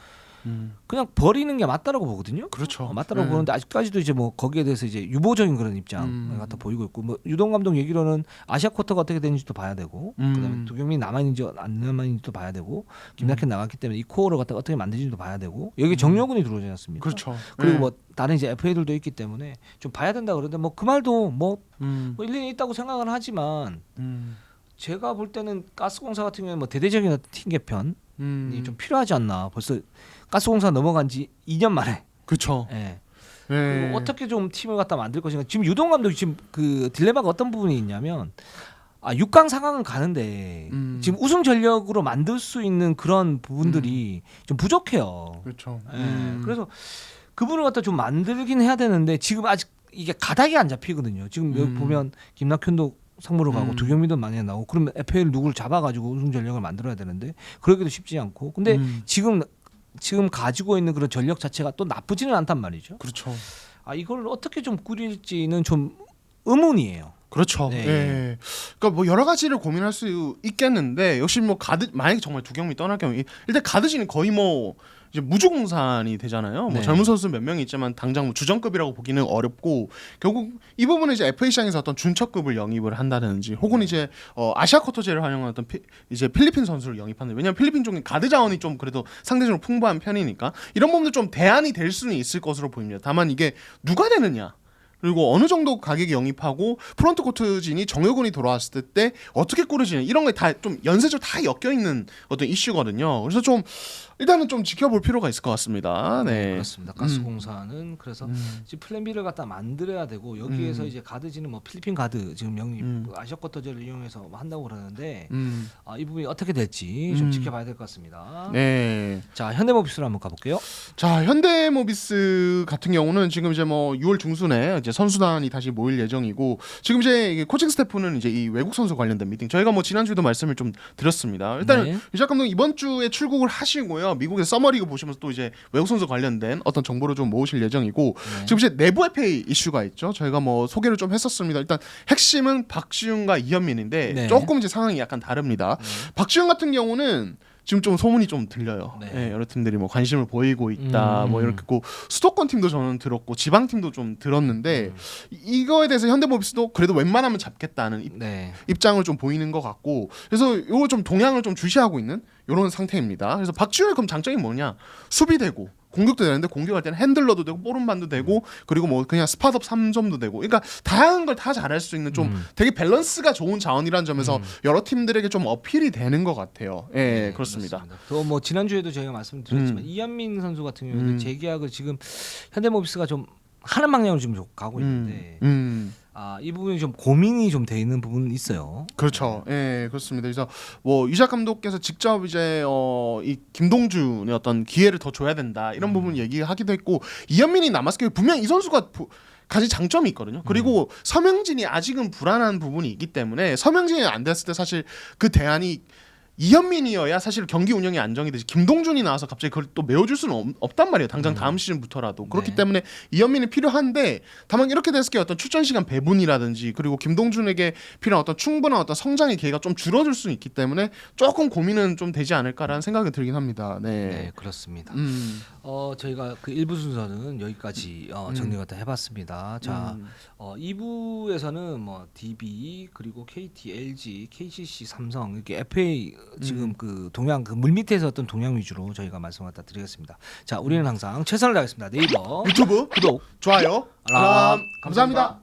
그냥 버리는 게 맞다라고 보거든요. 그렇죠. 맞다라고 네. 보는데 아직까지도 이제 뭐 거기에 대해서 이제 유보적인 그런 입장 갖다 보이고 있고 뭐 유동 감독 얘기로는 아시아 쿼터가 어떻게 되는지도 봐야 되고 그다음에 두경민이 남아 있는지 안 남아 있는지도 봐야 되고 김낙현 나갔기 때문에 이 코어를 갖다 어떻게 만드는지도 봐야 되고 여기 정명훈이 들어오지 않습니까? 그렇죠. 그리고 네. 뭐 다른 이제 FA들도 있기 때문에 좀 봐야 된다 그러는데 뭐 그 말도 뭐 일리는 있다고 생각은 하지만 제가 볼 때는 가스공사 같은 경우는 뭐 대대적인 어떤 팀 개편이 좀 필요하지 않나. 벌써 가스공사 넘어간 지 2년 만에. 그렇죠. 예. 네. 그리고 어떻게 좀 팀을 갖다 만들 것인가. 지금 유동 감독이 지금 그 딜레마가 어떤 부분이 있냐면 6강 상황은 가는데 지금 우승 전력으로 만들 수 있는 그런 부분들이 좀 부족해요. 그렇죠. 예. 그래서 그분을 갖다 좀 만들긴 해야 되는데 지금 아직 이게 가닥이 안 잡히거든요. 지금 여기 보면 김낙현도 상무로 가고 두경민도 많이 나오고 그러면 FA를 누구를 잡아가지고 우승 전력을 만들어야 되는데 그러기도 쉽지 않고 근데 지금 가지고 있는 그런 전력 자체가 또 나쁘지는 않단 말이죠. 그렇죠. 이걸 어떻게 좀 꾸릴지는 좀 의문이에요. 그렇죠. 네. 예. 그러니까 뭐 여러 가지를 고민할 수 있겠는데 역시 뭐 만약에 정말 두경민이 떠날 경우에 일단 가드진이 거의 뭐 이제 무주공산이 되잖아요. 뭐 네. 젊은 선수 몇 명이 있지만 당장 뭐 주전급이라고 보기는 어렵고 결국 이 부분은 이제 FA 시장에서 어떤 준척급을 영입을 한다든지 혹은 이제 아시아 쿼터제를 활용한 어떤 이제 필리핀 선수를 영입하는 왜냐하면 필리핀 쪽에 가드 자원이 좀 그래도 상대적으로 풍부한 편이니까 이런 부분도 좀 대안이 될 수는 있을 것으로 보입니다. 다만 이게 누가 되느냐. 그리고 어느 정도 가격에 영입하고 프론트 코트진이 정효근이 돌아왔을 때 어떻게 꾸려지냐 이런 게 다 좀 연쇄적으로 다 엮여 있는 어떤 이슈거든요. 그래서 좀 일단은 좀 지켜볼 필요가 있을 것 같습니다. 네, 그렇습니다. 가스공사는 그래서 지금 플랜 B를 갖다 만들어야 되고 여기에서 이제 가드지는 뭐 필리핀 가드 지금 영입 그 아시아 쿼터제를 이용해서 뭐 한다고 그러는데 이 부분이 어떻게 될지 좀 지켜봐야 될 것 같습니다. 네. 자 현대모비스로 한번 가볼게요. 자 현대모비스 같은 경우는 지금 이제 뭐 6월 중순에 이제 선수단이 다시 모일 예정이고 지금 이제 이게 코칭 스태프는 이제 이 외국 선수 관련된 미팅 저희가 뭐 지난주에도 말씀을 좀 드렸습니다. 일단 네. 유작 감독 이번 주에 출국을 하시고요. 미국의 서머리그 보시면서 또 이제 외국 선수 관련된 어떤 정보를 좀 모으실 예정이고 지금 이제 내부 FA 이슈가 있죠. 저희가 뭐 소개를 좀 했었습니다. 일단 핵심은 박지훈과 이현민인데 네. 조금 이제 상황이 약간 다릅니다. 박지훈 같은 경우는 지금 좀 소문이 좀 들려요. 네. 예, 여러 팀들이 뭐 관심을 보이고 있다. 뭐 이렇게 고 수도권 팀도 저는 들었고 지방 팀도 좀 들었는데 이거에 대해서 현대모비스도 그래도 웬만하면 잡겠다는 네. 입장을 좀 보이는 것 같고 그래서 이거 좀 동향을 좀 주시하고 있는 이런 상태입니다. 그래서 박지훈의 그럼 장점이 뭐냐? 수비되고 공격도 되는데 공격할 때는 핸들러도 되고 볼음반도 되고 그리고 뭐 그냥 스팟업 3점도 되고 그러니까 다양한 걸 다 잘할 수 있는 좀 되게 밸런스가 좋은 자원이라는 점에서 여러 팀들에게 좀 어필이 되는 것 같아요. 예, 네, 그렇습니다. 또 뭐 지난주에도 저희가 말씀드렸지만 이현민 선수 같은 경우는 재계약을 지금 현대모비스가 좀 하는 방향으로 지금 가고 있는데 이 부분이 좀 고민이 좀 돼 있는 부분은 있어요. 그렇죠. 예, 그렇습니다. 그래서 뭐 유작 감독께서 직접 이제 이 김동준의 어떤 기회를 더 줘야 된다 이런 부분 얘기하기도 했고 이현민이 남았을 때 분명 이 선수가 가지 장점이 있거든요. 그리고 서명진이 아직은 불안한 부분이 있기 때문에 서명진이 안 됐을 때 사실 그 대안이 이현민이어야 사실 경기 운영이 안정이 되지 김동준이 나와서 갑자기 그걸 또 메워줄 수는 없단 말이에요. 당장 다음 시즌부터라도 그렇기 네. 때문에 이현민이 필요한데 다만 이렇게 됐을 때 어떤 출전 시간 배분이라든지 그리고 김동준에게 필요한 어떤 충분한 어떤 성장의 기회가 좀 줄어들 수 있기 때문에 조금 고민은 좀 되지 않을까라는 생각이 들긴 합니다. 네, 네. 그렇습니다. 저희가 그 1부 순서는 여기까지 정리가 다 해봤습니다. 자, 2부에서는 뭐 DB 그리고 KT, LG, KCC, 삼성 이렇게 FA 지금 그 동양 그 물밑에서 어떤 동양 위주로 저희가 말씀 갖다 드리겠습니다. 자, 우리는 항상 최선을 다하겠습니다. 네이버 유튜브 구독, 좋아요, 알람, 감사합니다.